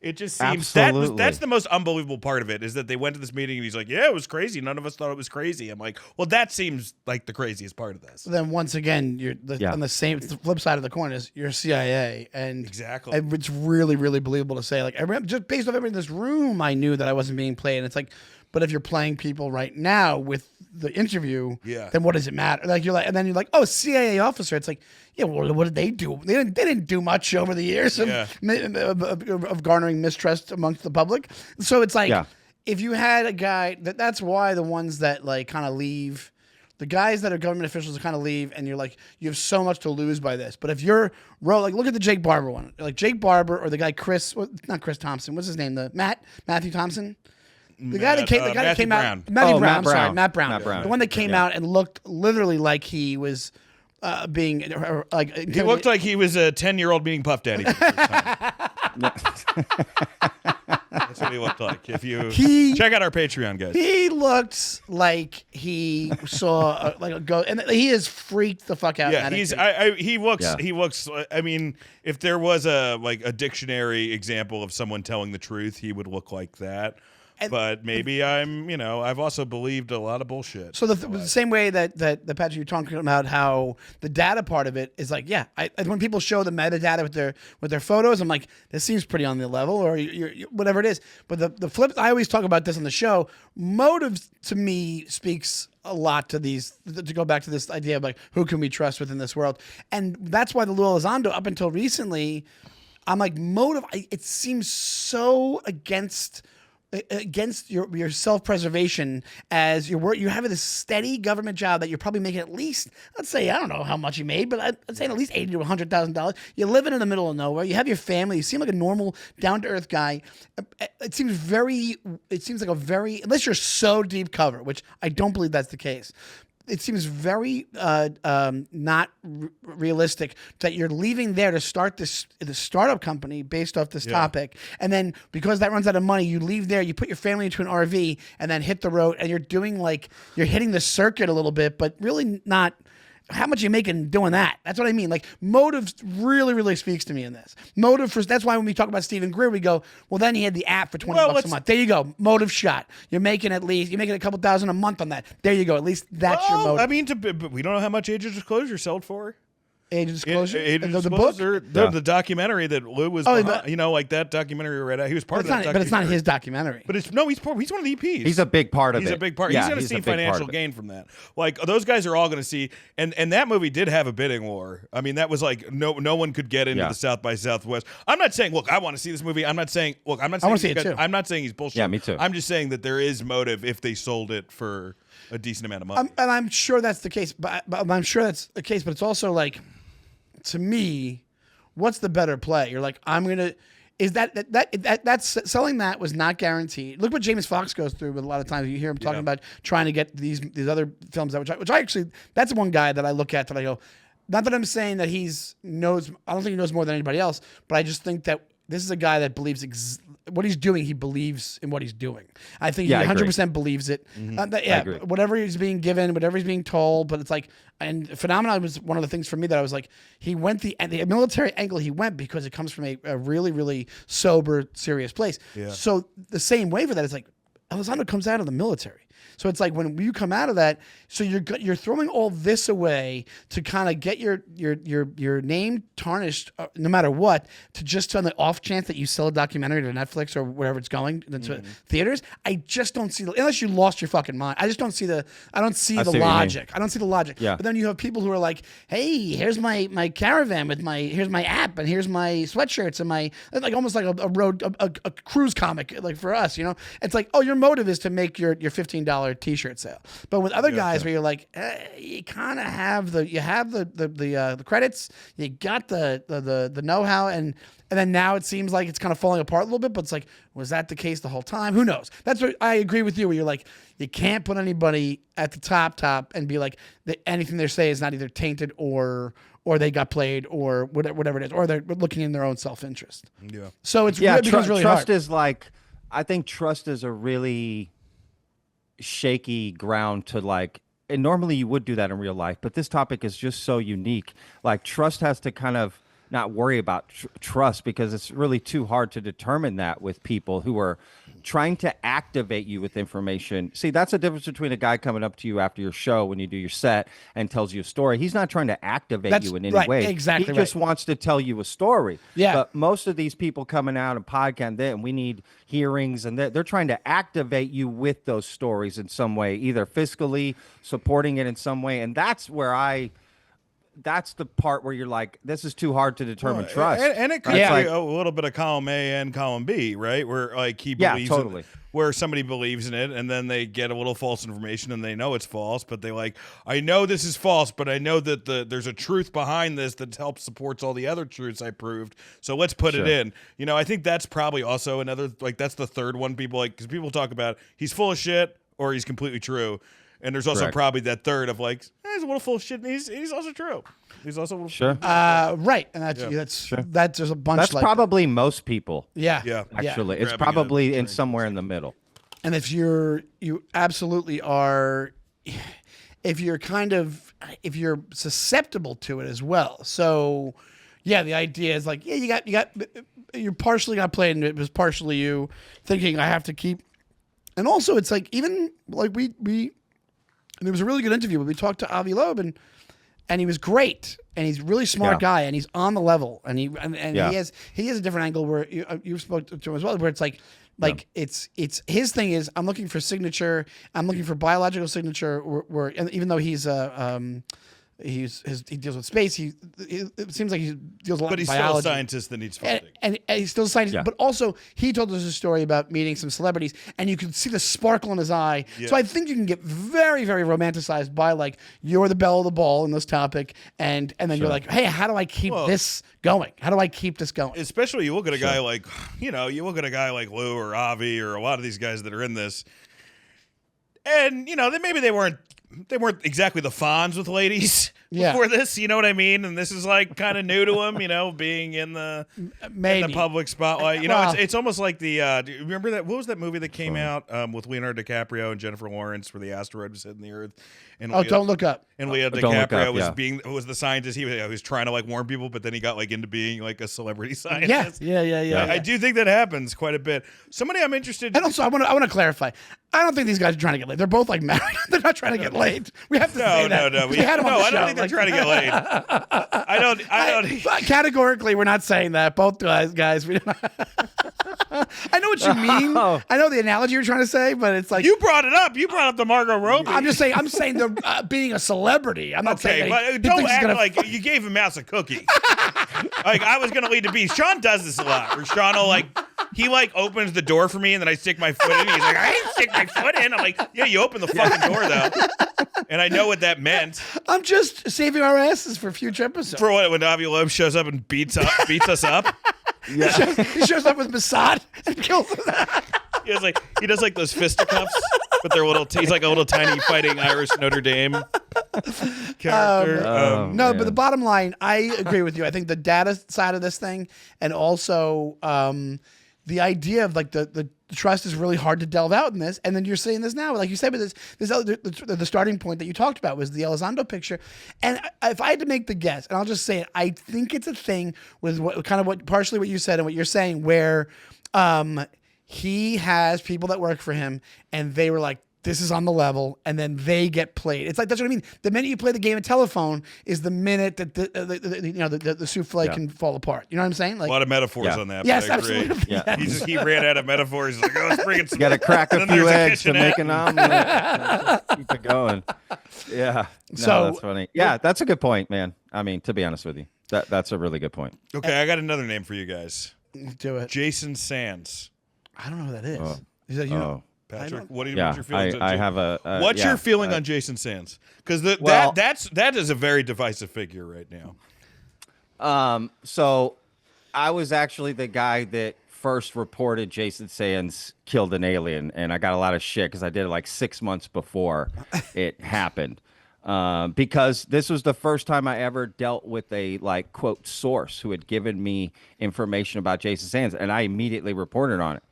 It just seems that's the most unbelievable part of it is that they went to this meeting and he's like, yeah, it was crazy. None of us thought it was crazy. I'm like, well, that seems like the craziest part of this. So then once again, on the flip side of the coin is you're CIA, and exactly, it's really, really believable to say like just based off everything in this room, I knew that I wasn't being played. And it's like, but if you're playing people right now with the interview, then what does it matter? Like and then you're like, oh, CIA officer. It's like, yeah, well, what did they do? They didn't do much over the years of garnering mistrust amongst the public. So it's like, if you had a guy that's why the ones that like kind of leave, the guys that are government officials kind of leave, and you're like, you have so much to lose by this. But if you're like, look at the Jake Barber one, like Jake Barber or the guy not Chris Thompson, what's his name? Matthew Thompson. The guy that came out, Matt Brown. The one that came out and looked literally like he was being like. He looked like he was a 10-year-old being Puff Daddy for the first time. That's what he looked like. If you check out our Patreon, guys. He looked like he saw like a ghost, and he is freaked the fuck out. Yeah, he looks. I mean, if there was a dictionary example of someone telling the truth, he would look like that. But maybe I've also believed a lot of bullshit. So the same way that Patrick, you're talking about how the data part of it is like, when people show the metadata with their photos, I'm like, this seems pretty on the level, or whatever it is. But the flip, I always talk about this on the show. Motive to me speaks a lot to to go back to this idea of like, who can we trust within this world? And that's why the Lou Elizondo, up until recently, I'm like, motive. It seems so against your self-preservation as you have this steady government job that you're probably making at least, let's say, I don't know how much you made, but I'd say at least $80,000 to $100,000. You're living in the middle of nowhere. You have your family. You seem like a normal, down-to-earth guy. It seems like a very, unless you're so deep cover, which I don't believe that's the case. It seems very not realistic that you're leaving there to start the startup company based off this topic, and then because that runs out of money, you leave there, you put your family into an RV, and then hit the road, and you're hitting the circuit a little bit, but really not. How much you making doing that? That's what I mean. Like, motive really, really speaks to me in this. That's why when we talk about Stephen Greer, we go, well, then he had the app for $20 a month. There you go. Motive shot. You're making a couple $1,000 a month on that. There you go. At least that's your motive. I mean, but we don't know how much Age of Disclosure sold for. Age of Disclosure? Age of Disclosure, the documentary that Lou was behind, like that documentary we read out. He was part of that documentary. But it's not his documentary. But he's one of the EPs. He's a big part of it. He's a big part. He's going to see financial gain from that. Like, those guys are all going to see, and that movie did have a bidding war. I mean, that was like, no one could get into the South by Southwest. I'm not saying, look, I want to see this movie. I'm not saying, I want to see it too. I'm not saying he's bullshit. Yeah, me too. I'm just saying that there is motive if they sold it for a decent amount of money. And I'm sure that's the case, but it's also like, to me, what's the better play? You're like, that's selling that was not guaranteed. Look what James Fox goes through with a lot of times. You hear him talking about trying to get these other films out, which I actually, that's one guy that I look at that I go, not that I'm saying that I don't think he knows more than anybody else, but I just think that this is a guy that believes what he's doing. He believes in what he's doing. I think he 100% believes it. Whatever he's being given, whatever he's being told. But it's like, and Phenomenon was one of the things for me that I was like, he went the military angle. He went because it comes from a really, really sober, serious place. Yeah. So the same way for that is like, Elizondo comes out of the military. So it's like when you come out of that, so you're throwing all this away to kind of get your name tarnished, no matter what, to just on the off chance that you sell a documentary to Netflix or wherever it's going to theaters. I just don't see unless you lost your fucking mind. I just don't see the logic. I don't see the logic. Yeah. But then you have people who are like, hey, here's my caravan with here's my app and here's my sweatshirts and my like almost like a cruise comic like for us, you know. It's like, oh, your motive is to make your $15 T-shirt sale. But with other guys where you're like, you kind of have the credits, you got the know-how, and then now it seems like it's kind of falling apart a little bit. But it's like, was that the case the whole time? Who knows? That's what I agree with you. Where you're like, you can't put anybody at the top and be like that anything they say is not either tainted or they got played or whatever it is, or they're looking in their own self-interest. Yeah. So it becomes really trust hard. Is like, I think trust is a really shaky ground to like, and normally you would do that in real life, but this topic is just so unique. Like trust has to kind of not worry about trust because it's really too hard to determine that with people who are trying to activate you with information. See, that's the difference between a guy coming up to you after your show when you do your set and tells you a story. He's not trying to activate you in any way. Exactly. He just wants to tell you a story. Yeah. But most of these people coming out and podcast, and we need hearings, and they're trying to activate you with those stories in some way, either fiscally supporting it in some way. And that's where that's the part where you're like, this is too hard to determine trust. And it could be a little bit of column A and column B, right? Where like he believes where somebody believes in it and then they get a little false information and they know it's false, but they like, I know this is false, but I know that there's a truth behind this that helps supports all the other truths I proved. So let's put it in. You know, I think that's probably also another, like that's the third one people like, because people talk about he's full of shit or he's completely true. And there's also probably that third of like, he's a little full of shit, and he's also true. He's also a little right, and that's there's a bunch. That's like probably most people. Yeah. Actually, it's probably in somewhere in the middle. And if you absolutely are, if you're susceptible to it as well. So, yeah, the idea is like, you partially got played, and it was partially you thinking I have to keep. And also, it's like even like we. And it was a really good interview. We talked to Avi Loeb, and he was great, and he's a really smart guy, and he's on the level, and he has a different angle where you spoke to him as well, where it's like it's his thing is I'm looking for signature, I'm looking for biological signature, where even though he deals with space. It seems like he deals a lot with biology. But he's still a scientist that needs funding. And he's still a scientist. Yeah. But also, he told us a story about meeting some celebrities, and you could see the sparkle in his eye. Yeah. So I think you can get very, very romanticized by, like, you're the belle of the ball in this topic, and then you're like, hey, how do I keep this going? How do I keep this going? Especially you look at a guy like, you look at a guy like Lou or Avi or a lot of these guys that are in this, and, maybe they weren't exactly the Fonz with ladies before this, you know what I mean? And this is like kind of new to him, being in the public spotlight. It's almost like the do you remember that? What was that movie that came out with Leonardo DiCaprio and Jennifer Lawrence where the asteroid was hitting the Earth? And Don't Look Up. And Leonardo DiCaprio was the scientist. He was trying to like warn people, but then he got like into being like a celebrity scientist. Yeah. I do think that happens quite a bit. Somebody I'm interested. And also, I want to clarify. I don't think these guys are trying to get laid. They're both like married. They're not trying to get laid. We have to say that. No. I don't think they're trying to get laid. I don't. Categorically, we're not saying that. Both guys. I know what you mean. I know the analogy you're trying to say, but it's like you brought it up. You brought up the Margot Robbie. I'm saying the being a celebrity. I'm not saying. But don't act like you gave him mouse a cookie. Like I was gonna lead to be. Sean does this a lot. Where Sean will he opens the door for me, and then I stick my foot in. He's like, I didn't stick my foot in. I'm like, yeah, you opened the fucking door though. And I know what that meant. I'm just saving our asses for future episodes. For what? When Avi Loeb shows up and beats us up. Yeah. He shows up with Mossad and kills us. He does like those fisticuffs, but they're he's like a little tiny fighting Irish Notre Dame character. No, but the bottom line, I agree with you. I think the data side of this thing, and also the idea of like the trust is really hard to delve out in this. And then you're seeing this now, like you said, with the starting point that you talked about was the Elizondo picture. And if I had to make the guess, and I'll just say it, I think it's a thing with partially what you said and what you're saying, where he has people that work for him, and they were like, this is on the level, and then they get played. It's like, that's what I mean. The minute you play the game of telephone is the minute that the souffle can fall apart. You know what I'm saying? Like, a lot of metaphors on that. Yes, absolutely. Yeah. He ran out of metaphors. He's like, oh, let's bring it. You got to crack a few eggs to make an omelet. Keep it going. Yeah. No, that's funny. Yeah, that's a good point, man. I mean, to be honest with you, that's a really good point. Okay, I got another name for you guys. Do it. Jason Sands. I don't know who that is. Oh. Is that you? Oh. Patrick, what's your feelings on I have a what's your feeling on Jason Sands? Because that is a very divisive figure right now. So I was actually the guy that first reported Jason Sands killed an alien, and I got a lot of shit because I did it like 6 months before it happened. Because this was the first time I ever dealt with a like quote source who had given me information about Jason Sands, and I immediately reported on it.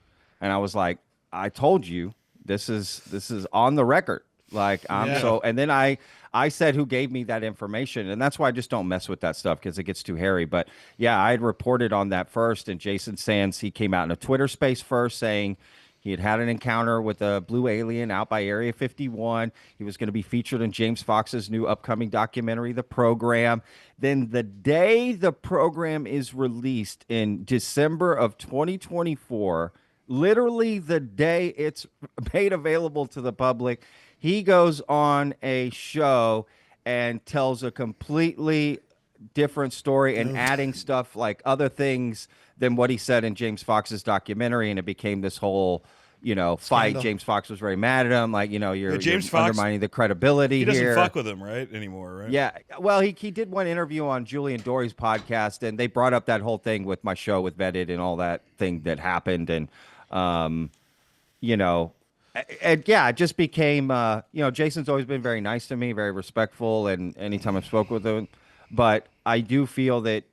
And I was like, I told you this is on the record. Like and then I said who gave me that information, and that's why I just don't mess with that stuff because it gets too hairy. But yeah, I had reported on that first, and Jason Sands, he came out in a Twitter space first saying he had an encounter with a blue alien out by Area 51. He was going to be featured in James Fox's new upcoming documentary, The Program. Then the day the program is released in December of 2024, literally the day it's made available to the public, he goes on a show and tells a completely different story and adding stuff like other things than what he said in James Fox's documentary. And it became this whole, fight. Scandal. James Fox was very mad at him. Like, you're James Fox, undermining the credibility here. He doesn't fuck with him, right? Anymore, right? Yeah. Well, he did one interview on Julian Dory's podcast, and they brought up that whole thing with my show with Vetted and all that thing that happened. And, and yeah, it just became, Jason's always been very nice to me, very respectful, and anytime I've spoke with him, but I do feel that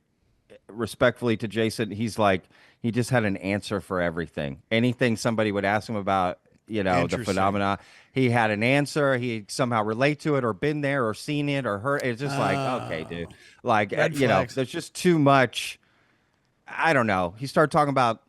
respectfully to Jason, he's like, he just had an answer for everything. Anything somebody would ask him about, the phenomena, he had an answer. He somehow relate to it or been there or seen it or heard. It's just like, okay, dude, like, there's just too much. I don't know. He started talking about,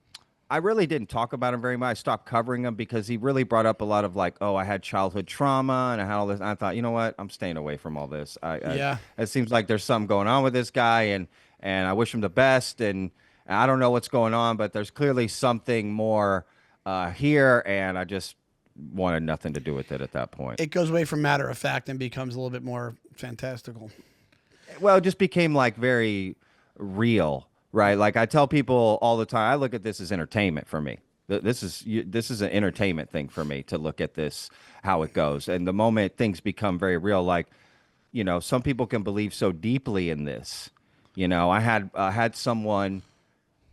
I really didn't talk about him very much. I stopped covering him because he really brought up a lot of like, I had childhood trauma and I had all this. And I thought, you know what? I'm staying away from all this. It seems like there's something going on with this guy, and I wish him the best. And I don't know what's going on, but there's clearly something more here, and I just wanted nothing to do with it at that point. It goes away from matter of fact and becomes a little bit more fantastical. Well, it just became like very real. Right. Like I tell people all the time, I look at this as entertainment for me. This is an entertainment thing for me to look at this, how it goes. And the moment things become very real, like, some people can believe so deeply in this. I had someone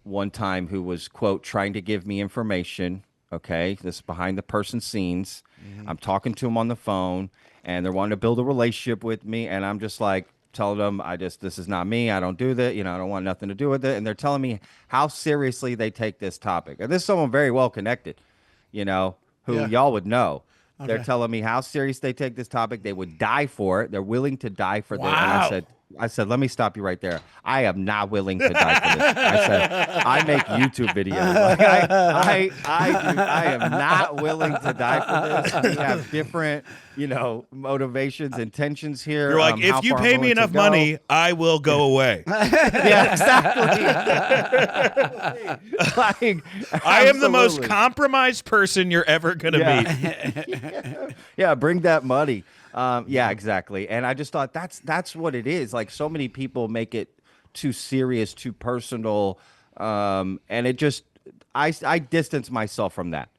one time who was, quote, trying to give me information. Okay. This is behind the person's scenes. Mm-hmm. I'm talking to him on the phone and they're wanting to build a relationship with me. And I'm just like, telling them this is not me. I don't do that. I don't want nothing to do with it. And they're telling me how seriously they take this topic. And this is someone very well connected, who y'all would know. Okay. They're telling me how serious they take this topic. They would die for it. They're willing to die for this. And I said, let me stop you right there. I am not willing to die for this. I said, I make YouTube videos. Like I am not willing to die for this. We have different, motivations, intentions here. You're like, if you pay me enough money, I will go away. Yeah, exactly. I am the most compromised person you're ever going to meet. Yeah, bring that money. Yeah, exactly. And I just thought that's what it is. Like so many people make it too serious, too personal. And it just, I distance myself from that.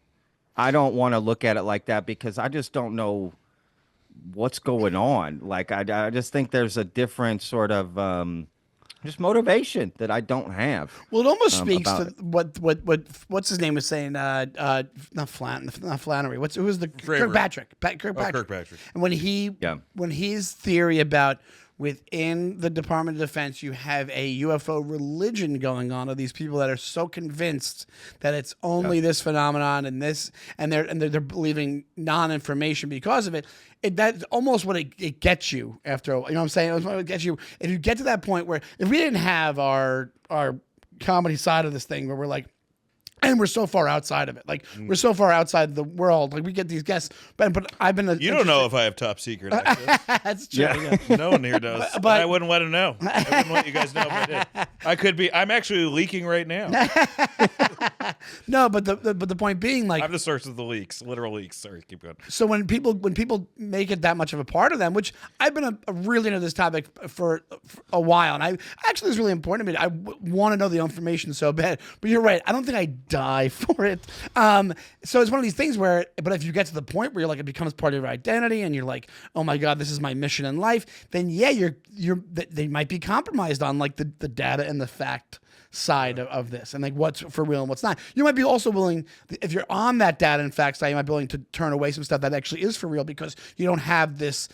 I don't want to look at it like that because I just don't know what's going on. Like, I just think there's a different sort of, just motivation that I don't have. Well, it almost speaks to what's his name was saying. Not Flannery. Who was the Kirkpatrick? Kirkpatrick. And when his theory about within the Department of Defense, you have a UFO religion going on of these people that are so convinced that it's only this phenomenon and they're believing non-information because of it. That's almost what it gets you after. You know what I'm saying? It's what it gets you if you get to that point where if we didn't have our comedy side of this thing where we're like. And we're so far outside of it. Like, we're so far outside the world. Like, we get these guests. But I've been... You don't know if I have top secret access. That's true. Yeah. No one here does. But I wouldn't let him know. I wouldn't let you guys know if I did. I could be... I'm actually leaking right now. No, but the point being, like... I'm the source of the leaks. Literal leaks. Sorry, keep going. So when people make it that much of a part of them, which I've been really into this topic for a while, and I actually it's really important to me. I want to know the information so bad. But you're right. I don't think I die for it. So it's one of these things where, but if you get to the point where you're like, it becomes part of your identity and you're like, oh my God, this is my mission in life, then yeah, they might be compromised on like the data and the fact side of this and like what's for real and what's not. You might be also willing, if you're on that data and fact side, you might be willing to turn away some stuff that actually is for real because you don't have this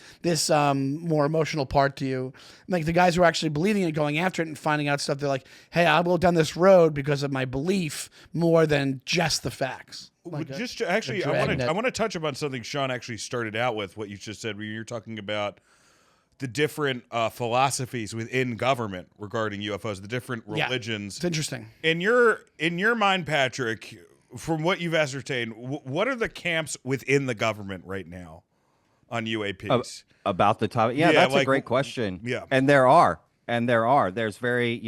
more emotional part to you. Like the guys who are actually believing it, going after it and finding out stuff, they're like, hey, I'll go down this road because of my belief more than just the facts. Like I want to touch upon something Sean actually started out with, what you just said, where you're talking about the different philosophies within government regarding UFOs, the different religions. It's interesting. In your mind, Patrick, from what you've ascertained, what are the camps within the government right now on UAPs? About the topic? Yeah, that's a great question. Yeah. And there are. There's very,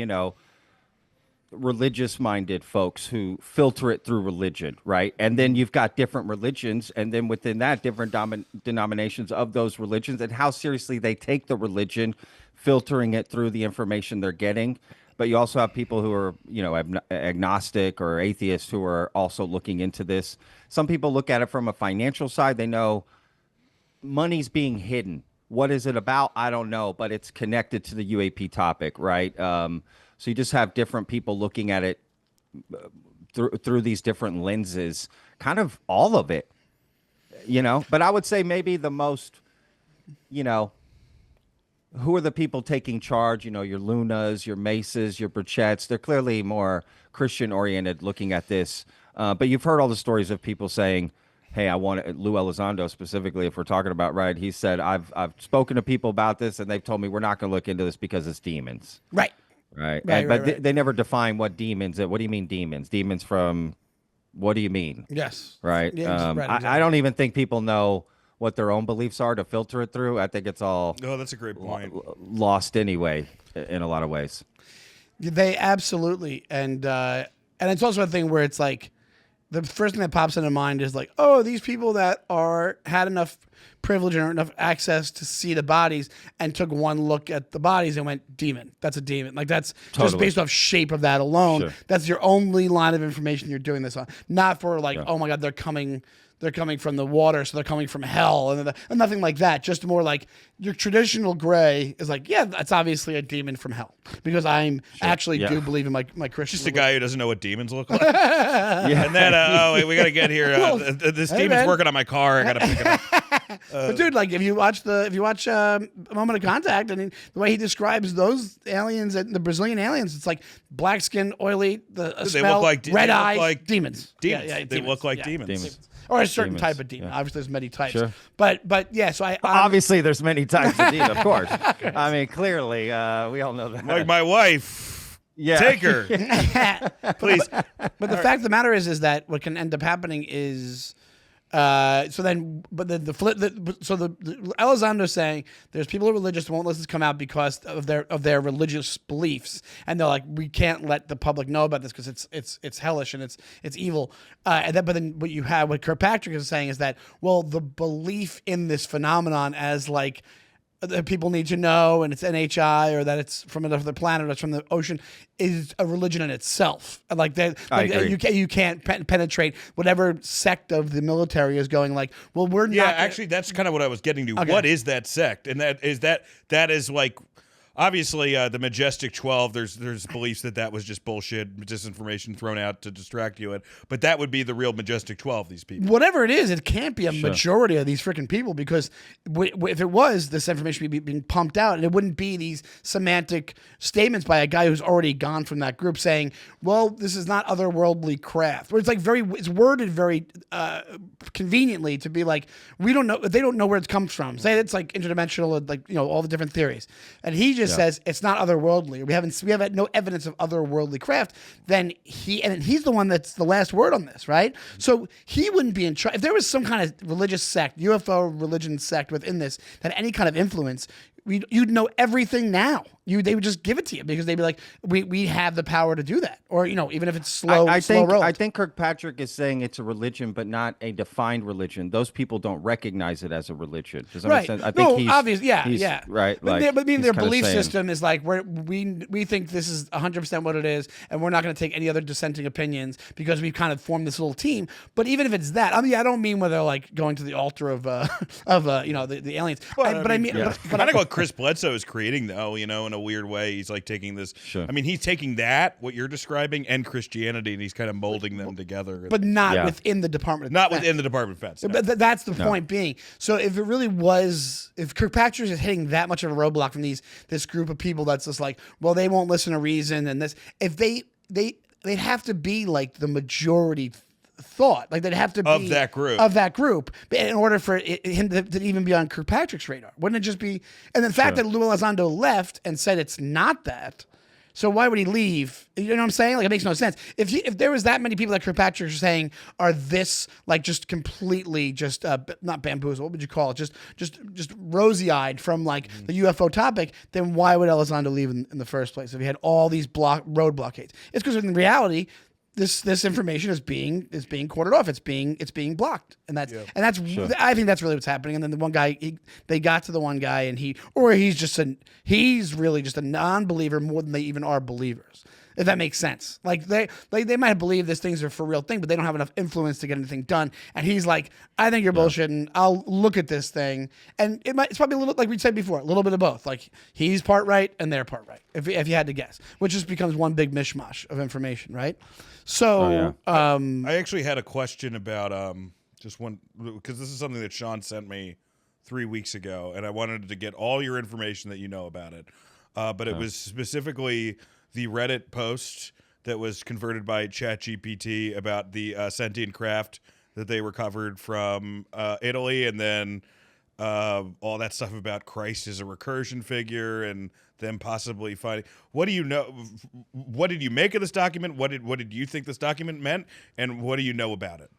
religious-minded folks who filter it through religion, right? And then you've got different religions, and then within that, different denominations of those religions, and how seriously they take the religion, filtering it through the information they're getting. But you also have people who are, agnostic or atheists who are also looking into this. Some people look at it from a financial side. They know money's being hidden. What is it about? I don't know, but it's connected to the UAP topic, right? So you just have different people looking at it through these different lenses, kind of all of it, But I would say maybe the most, who are the people taking charge? Your Lunas, your Mesas, your Burchetts. They're clearly more Christian-oriented looking at this. But you've heard all the stories of people saying, hey, I want it. Lou Elizondo specifically, if we're talking about, right, he said, I've spoken to people about this, and they've told me we're not going to look into this because it's demons. Right. Right. But they never define what demons. What do you mean demons? Demons from what do you mean? Yes. Right. Exactly. I don't even think people know what their own beliefs are to filter it through. I think it's all that's a great point. Lost anyway in a lot of ways. They absolutely. And it's also a thing where it's like the first thing that pops into mind is like, oh, these people that had enough privilege or enough access to see the bodies and took one look at the bodies and went, demon. That's a demon. Like that's just based off shape of that alone. Sure. That's your only line of information you're doing this on. Not for like, oh my God, they're coming from the water, so they're coming from hell, and nothing like that. Just more like your traditional gray is like, yeah, that's obviously a demon from hell because I'm do believe in my Christian. Just a guy who doesn't know what demons look like. And then, we got to get here. This demon's working on my car. I got to pick it up. But dude, like if you watch Moment of Contact, and the way he describes those aliens, the Brazilian aliens, it's like black skin, oily, smell, look like red eyes, like demons. Demons. Yeah, they look like demons. Or a certain type of demon. Yeah. Obviously, there's many types. Sure. But yeah, so obviously there's many types of demon, of course. I mean, clearly, we all know that. Like my wife. Yeah. Take her. Please. But the fact of the matter is that what can end up happening is the Elizondo saying there's people who are religious who won't let this come out because of their religious beliefs, and they're like, we can't let the public know about this because it's hellish and it's evil. But then what Kirkpatrick is saying is that, well, the belief in this phenomenon as like that people need to know, and it's NHI, or that it's from another planet, or it's from the ocean, is a religion in itself. Like that, you can't penetrate whatever sect of the military is going. Like, well, we're not. Yeah, actually, that's kind of what I was getting to. Okay. What is that sect? And that is like obviously, the Majestic 12, there's beliefs that was just bullshit, disinformation thrown out to distract you. But that would be the real Majestic 12, these people. Whatever it is, it can't be a majority of these freaking people, because if it was, this information would be being pumped out, and it wouldn't be these semantic statements by a guy who's already gone from that group saying, well, this is not otherworldly craft. Where it's like it's worded very conveniently to be like, we don't know, they don't know where it comes from. Say it's like interdimensional, like, you know, all the different theories. And he just says it's not otherworldly. We have no evidence of otherworldly craft. Then he's the one that's the last word on this, right? So he wouldn't be in charge. If there was some kind of religious sect, UFO religion sect within this that had any kind of influence, you'd know everything now. They would just give it to you, because they'd be like, we have the power to do that. Or, you know, even if it's slow, I road. think Kirkpatrick is saying it's a religion, but not a defined religion. Those people don't recognize it as a religion. Does that make sense? I think he's obvious. Yeah. Right. But their belief system is like, we think this is 100% what it is, and we're not going to take any other dissenting opinions, because we've kind of formed this little team. But even if it's that, I mean, I don't mean where they're like going to the altar of you know, the aliens. Well, I mean, but I think what Chris Bledsoe is creating, though, you know, in a weird way, he's like taking this. Sure. I mean, he's taking that, what you're describing, and Christianity, and he's kind of molding them together. But not within the Department of Defense. Not within the Department of Defense. No. But that's the point being. So if it really was, if Kirkpatrick is hitting that much of a roadblock from this group of people that's just like, well, they won't listen to reason, and this, if they'd have to be like the majority thought, like they'd have to be of that group in order for him to even be on Kirkpatrick's radar. Wouldn't it just be? And the fact that Lou Elizondo left and said it's not that, so why would he leave? You know what I'm saying? Like, it makes no sense. If there was that many people that Kirkpatrick is saying are this, like, just completely just not bamboozled, what would you call it? Just rosy-eyed from like the UFO topic, then why would Elizondo leave in the first place if he had all these road blockades? It's because in reality, this information is being quartered off. It's being blocked, and that's I think that's really what's happening. And then the one guy, they got to the one guy, and he's really just a non-believer more than they even are believers. If that makes sense. Like they might believe these things are for real thing, but they don't have enough influence to get anything done. And he's like, I think you're bullshitting. I'll look at this thing, and it's probably a little, like we said before, a little bit of both. Like he's part right and they're part right. If you had to guess, which just becomes one big mishmash of information, right? So, I actually had a question about just one, because this is something that Sean sent me 3 weeks ago, and I wanted to get all your information that you know about it. But it was specifically the Reddit post that was converted by ChatGPT about the sentient craft that they recovered from Italy, and then all that stuff about Christ as a recursion figure and them possibly finding. What do you know? What did you make of this document? What did you think this document meant? And what do you know about it?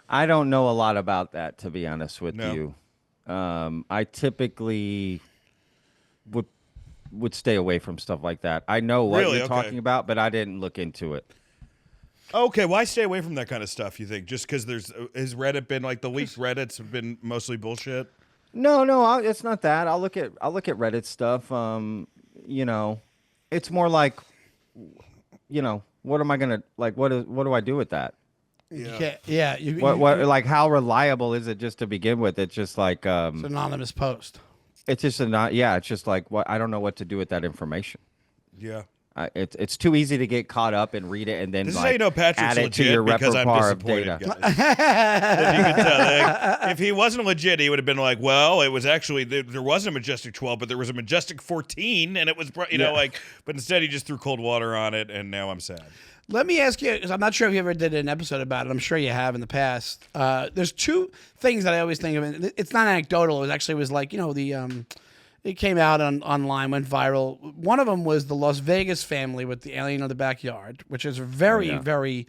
I don't know a lot about that, to be honest with you. I typically would stay away from stuff like that. I know what you're talking about, but I didn't look into it. Okay, why stay away from that kind of stuff, you think? Just because has Reddit been like the leaked Reddits have been mostly bullshit? No, it's not that. I'll look at Reddit stuff. You know, it's more like, you know, what am I gonna like? What do I do with that? Yeah. What like how reliable is it? Just to begin with, it's just like it's an anonymous post. It's just it's just like what I don't know what to do with that information. Yeah. It's too easy to get caught up and read it and then this is how you know Patrick's add it legit, to your because I'm repertoire of disappointed, data. If you could tell, like, if he wasn't legit, he would have been like, well, it was actually there wasn't a Majestic 12, but there was a Majestic 14, and it was know like. But instead, he just threw cold water on it, and now I'm sad. Let me ask you, because I'm not sure if you ever did an episode about it. I'm sure you have in the past. There's two things that I always think of. And it's not anecdotal. It was like, you know, it came out online, went viral. One of them was the Las Vegas family with the alien in the backyard, which is a very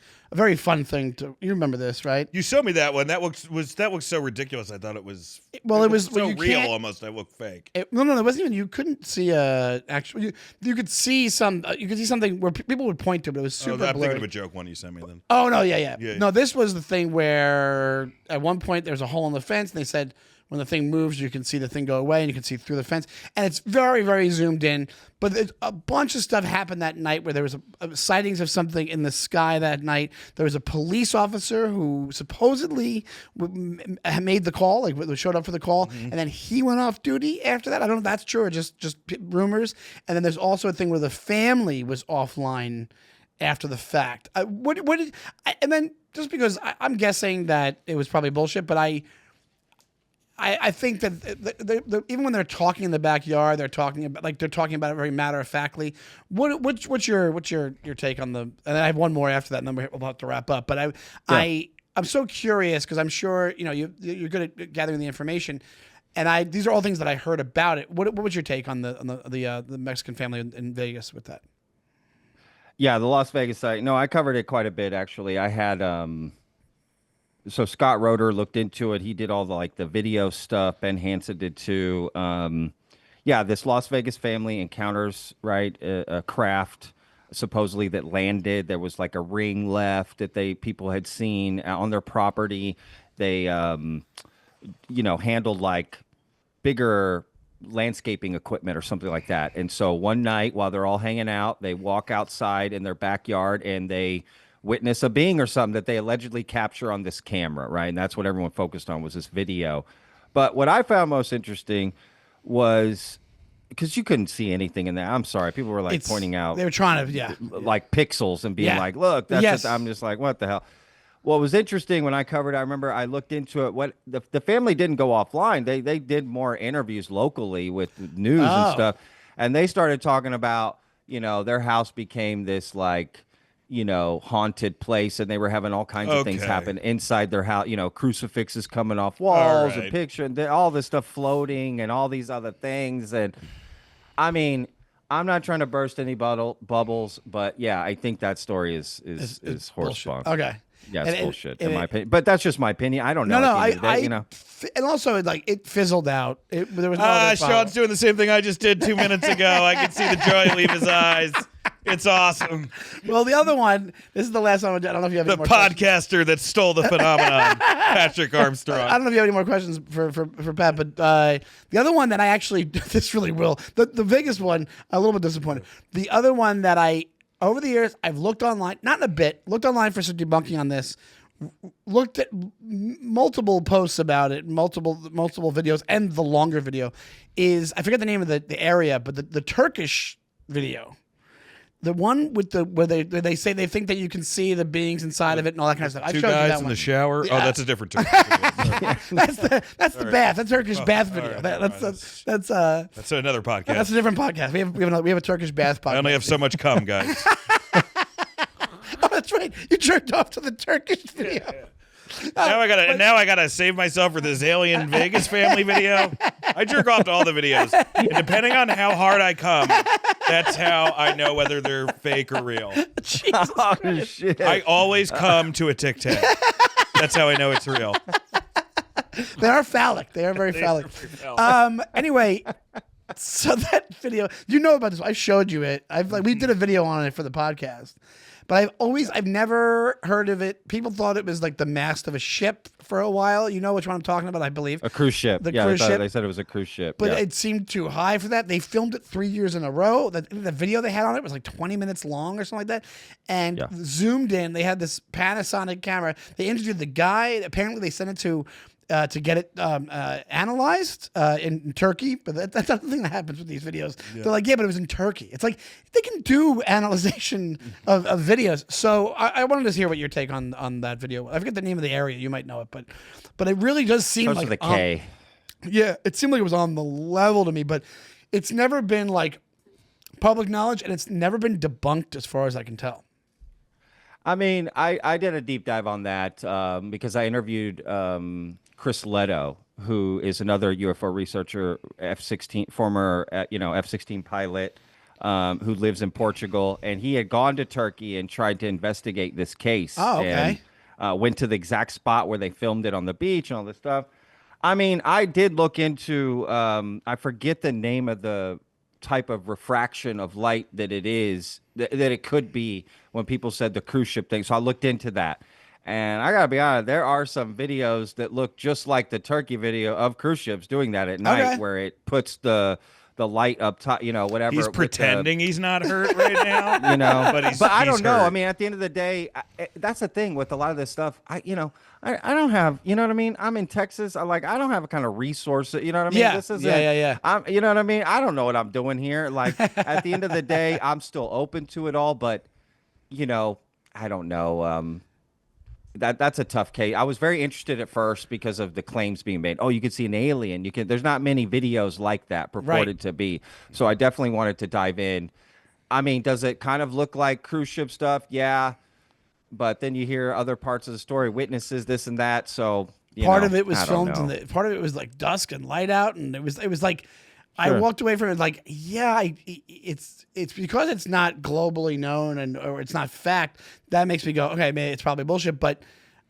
fun thing to. You remember this, right? You showed me that one. That looked so ridiculous. I thought it was. Well, it was so real almost. It looked fake. No, it wasn't even. You couldn't see actual. You could see some. You could see something where people would point to, but it was super blurry. I'm thinking of a joke one you sent me then. Oh no, yeah. No, this was the thing where at one point there was a hole in the fence, and they said, when the thing moves, you can see the thing go away and you can see through the fence. And it's very, very zoomed in. But there's a bunch of stuff happened that night where there was sightings of something in the sky that night. There was a police officer who supposedly made the call, like showed up for the call, and then he went off duty after that. I don't know if that's true or just rumors. And then there's also a thing where the family was offline after the fact. And then just because I'm guessing that it was probably bullshit, but I think that even when they're talking in the backyard, they're talking about it very matter of factly. What's your take on the? And I have one more after that, and then we'll have to wrap up. But I'm so curious because I'm sure you're good at gathering the information, and these are all things that I heard about it. What was your take on the Mexican family in Vegas with that? Yeah, the Las Vegas site. No, I covered it quite a bit actually. I had so Scott Roeder looked into it. He did all the video stuff. Ben Hansen did too. Yeah, this Las Vegas family encounters a craft supposedly that landed. There was like a ring left that people had seen on their property. They handled like bigger landscaping equipment or something like that. And so one night while they're all hanging out, they walk outside in their backyard and they witness a being or something that they allegedly capture on this camera, right? And that's what everyone focused on was this video. But what I found most interesting was because you couldn't see anything in there. I'm sorry. People were pointing out. They were trying to, like pixels and being like, look, that's I'm just like, what the hell? What was interesting when I covered, I remember I looked into it. What the family didn't go offline. They did more interviews locally with news and stuff. And they started talking about, their house became this haunted place, and they were having all kinds of things happen inside their house. Crucifixes coming off walls, and picture, and all this stuff floating, and all these other things. And I mean, I'm not trying to burst any bubbles, but yeah, I think that story is horse bunk. Okay. Yeah, it's bullshit in my opinion. But that's just my opinion. I don't know. And also, it fizzled out. There was Sean's doing the same thing I just did 2 minutes ago. I can see the joy leave his eyes. It's awesome. Well, the other one, this is the last one. I don't know if you have any more podcaster that stole the phenomenon, Patrick Armstrong. I don't know if you have any more questions for Pat, but the other one that I actually, this really will, the Vegas one, a little bit disappointed. The other one that over the years, I've looked online, not in a bit, looked online for some debunking on this, looked at multiple posts about it, multiple videos, and the longer video is, I forget the name of the area, but the Turkish video. The one with where they say they think that you can see the beings inside of it and all that kind of stuff. I showed you that guys in the shower. Oh, that's a different Turkish video. That's the bath. That's Turkish bath video. That's another podcast. That's a different podcast. We have a Turkish bath podcast. I only have so much cum, guys. Oh, that's right. You jerked off to the Turkish video. Yeah. Now I gotta save myself for this alien Vegas family video. I jerk off to all the videos, and depending on how hard I come, that's how I know whether they're fake or real. Oh shit! I always come to a tic tac. That's how I know it's real. They are phallic. They are very phallic. Anyway, so that video, you know about this? I showed you it. We did a video on it for the podcast. But I've never heard of it. People thought it was like the mast of a ship for a while. You know which one I'm talking about, I believe. A cruise ship. Cruise ship. They said it was a cruise ship. But it seemed too high for that. They filmed it 3 years in a row. The video they had on it was like 20 minutes long or something like that. And zoomed in. They had this Panasonic camera. They interviewed the guy. Apparently they sent it to get it analyzed in Turkey, but that's not the thing that happens with these videos. Yeah. They're like, but it was in Turkey. It's like they can do analyzation of videos. So I wanted to hear what your take on that video. I forget the name of the area. You might know it, but it really does seem like the K. Yeah, it seemed like it was on the level to me, but it's never been like public knowledge, and it's never been debunked as far as I can tell. I mean, I did a deep dive on that because I interviewed Chris Leto, who is another UFO researcher, former F-16 pilot, who lives in Portugal, and he had gone to Turkey and tried to investigate this case. Oh, okay. And went to the exact spot where they filmed it on the beach and all this stuff. I mean, I did look into, I forget the name of the type of refraction of light that it is, that it could be when people said the cruise ship thing. So I looked into that. And I gotta be honest, there are some videos that look just like the turkey video of cruise ships doing that at night, where it puts the light up top, whatever. He's pretending he's not hurt right now, but I don't know. I mean, at the end of the day, that's the thing with a lot of this stuff. I don't have, you know what I mean? I'm in Texas. I don't have a kind of resource. You know what I mean? Yeah. This is yeah. You know what I mean? I don't know what I'm doing here. Like at the end of the day, I'm still open to it all, but I don't know. That's a tough case. I was very interested at first because of the claims being made. Oh, you can see an alien. There's not many videos like that purported to be. So I definitely wanted to dive in. I mean, does it kind of look like cruise ship stuff? Yeah. But then you hear other parts of the story, witnesses, this and that. So part of it was filmed part of it was like dusk and light out, and it was like I walked away from it like, it's because it's not globally known or it's not fact, that makes me go, okay, maybe it's probably bullshit. But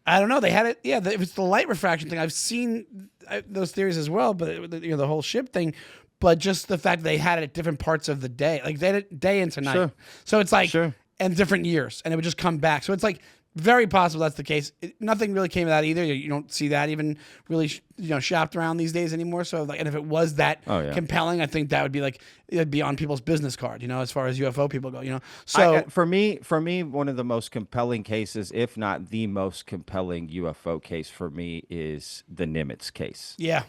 I don't know. They had it. Yeah, if it's the light refraction thing, I've seen those theories as well. But the whole ship thing. But just the fact that they had it at different parts of the day, like they had it day into night. Sure. So it's like and different years, and it would just come back. So it's like very possible that's the case. Nothing really came of that either. You don't see that even really, shopped around these days anymore. So and if it was that compelling, I think that would be like it'd be on people's business card, as far as UFO people go, So for me, one of the most compelling cases, if not the most compelling UFO case for me, is the Nimitz case. Yeah.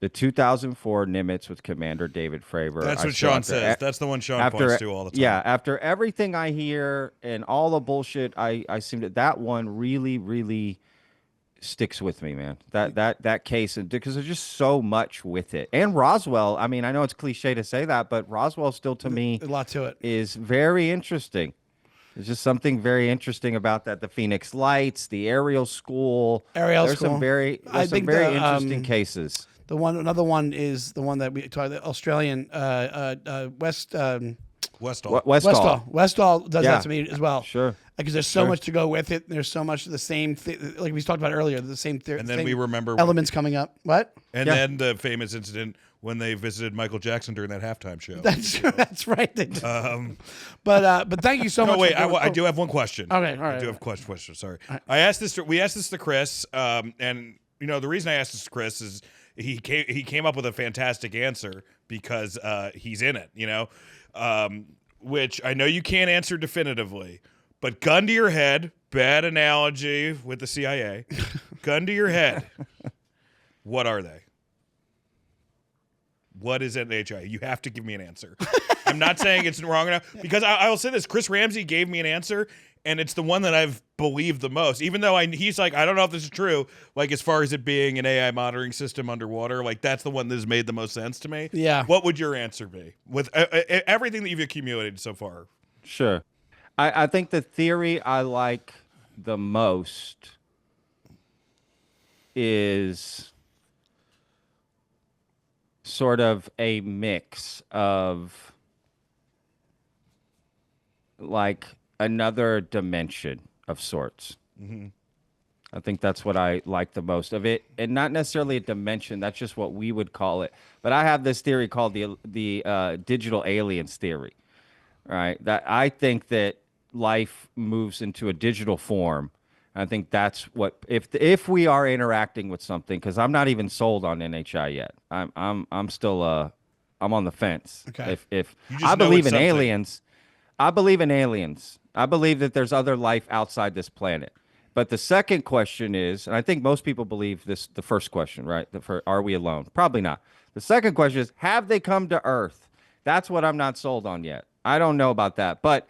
The 2004 Nimitz with Commander David Fravor. That's what Sean says. That's the one Sean points to all the time. Yeah, after everything I hear and all the bullshit, I seem that one really, really sticks with me, man. That case, because there's just so much with it. And Roswell, I mean, I know it's cliche to say that, but Roswell still to me a lot to it is very interesting. There's just something very interesting about that. The Phoenix Lights, the Ariel School. There's some very interesting cases. Another one is the one that we talked. The Australian Westall. Westall does that to me as well. Sure. Because there's so much to go with it. There's so much of the same thing, like we talked about earlier. The same theory. And then we remember elements coming up. What? And then the famous incident when they visited Michael Jackson during that halftime show. That's right. They did. But thank you so much. No, wait. I do have one question. Okay, all right. I do have a question. Sorry. Right. We asked this to Chris, and the reason I asked this to Chris is he came up with a fantastic answer because he's in it. Which I know you can't answer definitively, but gun to your head. Bad analogy with the CIA. Gun to your head. What are they? What is NHI? You have to give me an answer. I'm not saying it's wrong enough, because I will say this. Chris Ramsey gave me an answer, and it's the one that I've believed the most, even though he's like, I don't know if this is true, like as far as it being an AI monitoring system underwater, like that's the one that has made the most sense to me. Yeah. What would your answer be with everything that you've accumulated so far? Sure. I think the theory I like the most is sort of a mix of like another dimension of sorts. Mm-hmm. I think that's what I like the most of it, and not necessarily a dimension. That's just what we would call it. But I have this theory called the digital aliens theory, right? That I think that life moves into a digital form. I think that's what if we are interacting with something, because I'm not even sold on NHI yet. I'm still I'm on the fence. Okay. If I believe in aliens, I believe in aliens. I believe that there's other life outside this planet. But the second question is, and I think most people believe this, the first question, right? Are we alone? Probably not. The second question is, have they come to Earth? That's what I'm not sold on yet. I don't know about that. But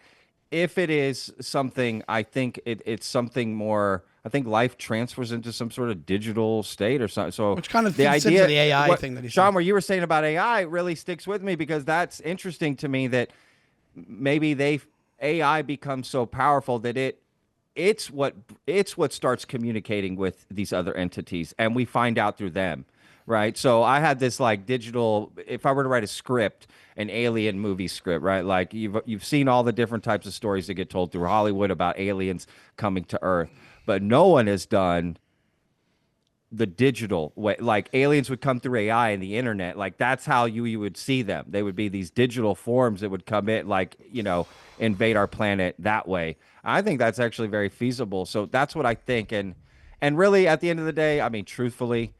if it is something, I think it's something more. I think life transfers into some sort of digital state or something. So which kind of fits into the AI thing that he's Sean, what you were saying about AI really sticks with me, because that's interesting to me, that maybe AI becomes so powerful that it's what starts communicating with these other entities, and we find out through them. Right. So I had this like digital, if I were to write a script, an alien movie script, right? Like you've seen all the different types of stories that get told through Hollywood about aliens coming to Earth, but no one has done the digital way. Like aliens would come through AI and the internet. Like that's how you would see them. They would be these digital forms that would come in, like, you know, invade our planet that way. I think that's actually very feasible. So that's what I think. And really, at the end of the day, I mean, truthfully,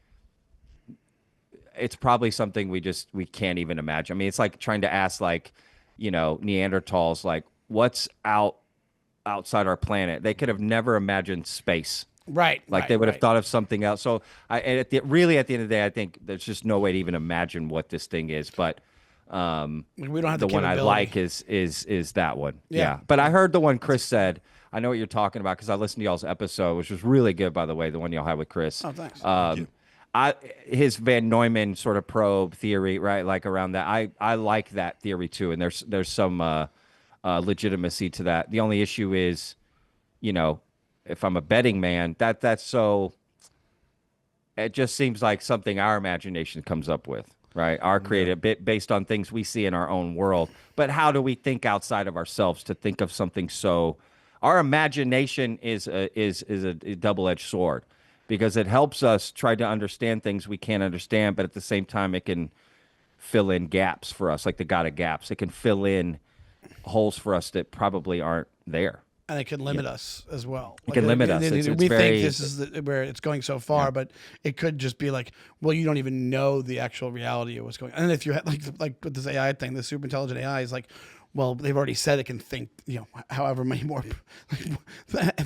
it's probably something we can't even imagine. I mean, it's like trying to ask, like, you know, Neanderthals, like, what's outside our planet? They could have never imagined space. Right. Like they would have thought of something else. So at the end of the day, I think there's just no way to even imagine what this thing is. But we don't have the one I like is that one. Yeah. But I heard the one Chris said. I know what you're talking about because I listened to y'all's episode, which was really good, by the way, the one y'all had with Chris. Oh, thanks. His Van Neumann sort of probe theory, right? Like around that. I like that theory too. And there's some legitimacy to that. The only issue is, you know, if I'm a betting man, that's so. It just seems like something our imagination comes up with, right? Our creative bit based on things we see in our own world. But how do we think outside of ourselves to think of something so? Our imagination is a double-edged sword because it helps us try to understand things we can't understand, but at the same time, it can fill in gaps for us, like the God of gaps. It can fill in holes for us that probably aren't there. And it can limit us as well. It can limit us. We think this is where it's going so far, but it could just be like, well, you don't even know the actual reality of what's going on. And if you had like with this AI thing, the super intelligent AI is like, well, they've already said it can think, you know, however many more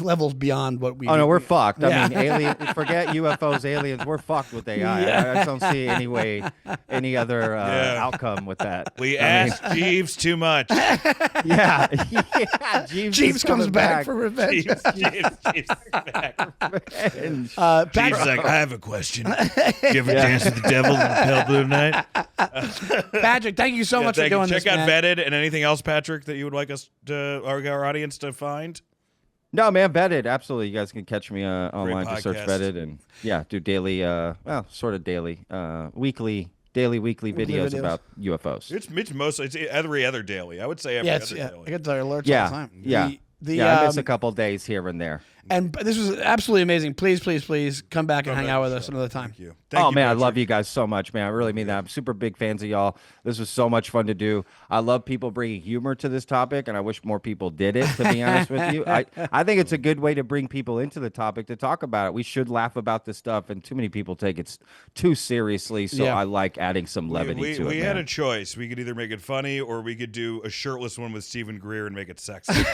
levels beyond what we. Oh no, we're fucked. I mean, forget UFOs, aliens. We're fucked with AI. I don't see any other outcome with that. We asked Jeeves too much. Yeah. Jeeves comes back for revenge. Jeeves back. Jeeves like, I have a question. Do you ever dance with the devil in the pale blue night? Patrick, thank you so much for doing this. Check out Vetted and anything else, Patrick, that you would like us to our audience to find. No, man, Vetted, absolutely. You guys can catch me online. Just search Vetted and do daily, sort of daily, weekly videos about UFOs. It's mostly every other daily. I would say every other daily. I get the alerts all the time. I miss a couple days here and there. And this was absolutely amazing. Please, please, please come back and hang out with us another time. Thank you. Man, Patrick. I love you guys so much, man. I really mean that. I'm super big fans of y'all. This was so much fun to do. I love people bringing humor to this topic, and I wish more people did it, to be honest with you. I think it's a good way to bring people into the topic to talk about it. We should laugh about this stuff, and too many people take it too seriously, so I like adding some levity to it. We had a choice. We could either make it funny, or we could do a shirtless one with Stephen Greer and make it sexy.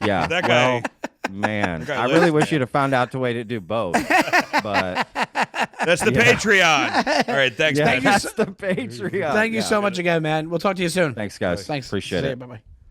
Yeah, that guy. Man, I really wish you'd have found out the way to do both. But that's the Patreon. All right, thanks. That's the Patreon. Thank you so much again, man. We'll talk to you soon. Thanks, guys. Thanks. Appreciate it. Bye-bye.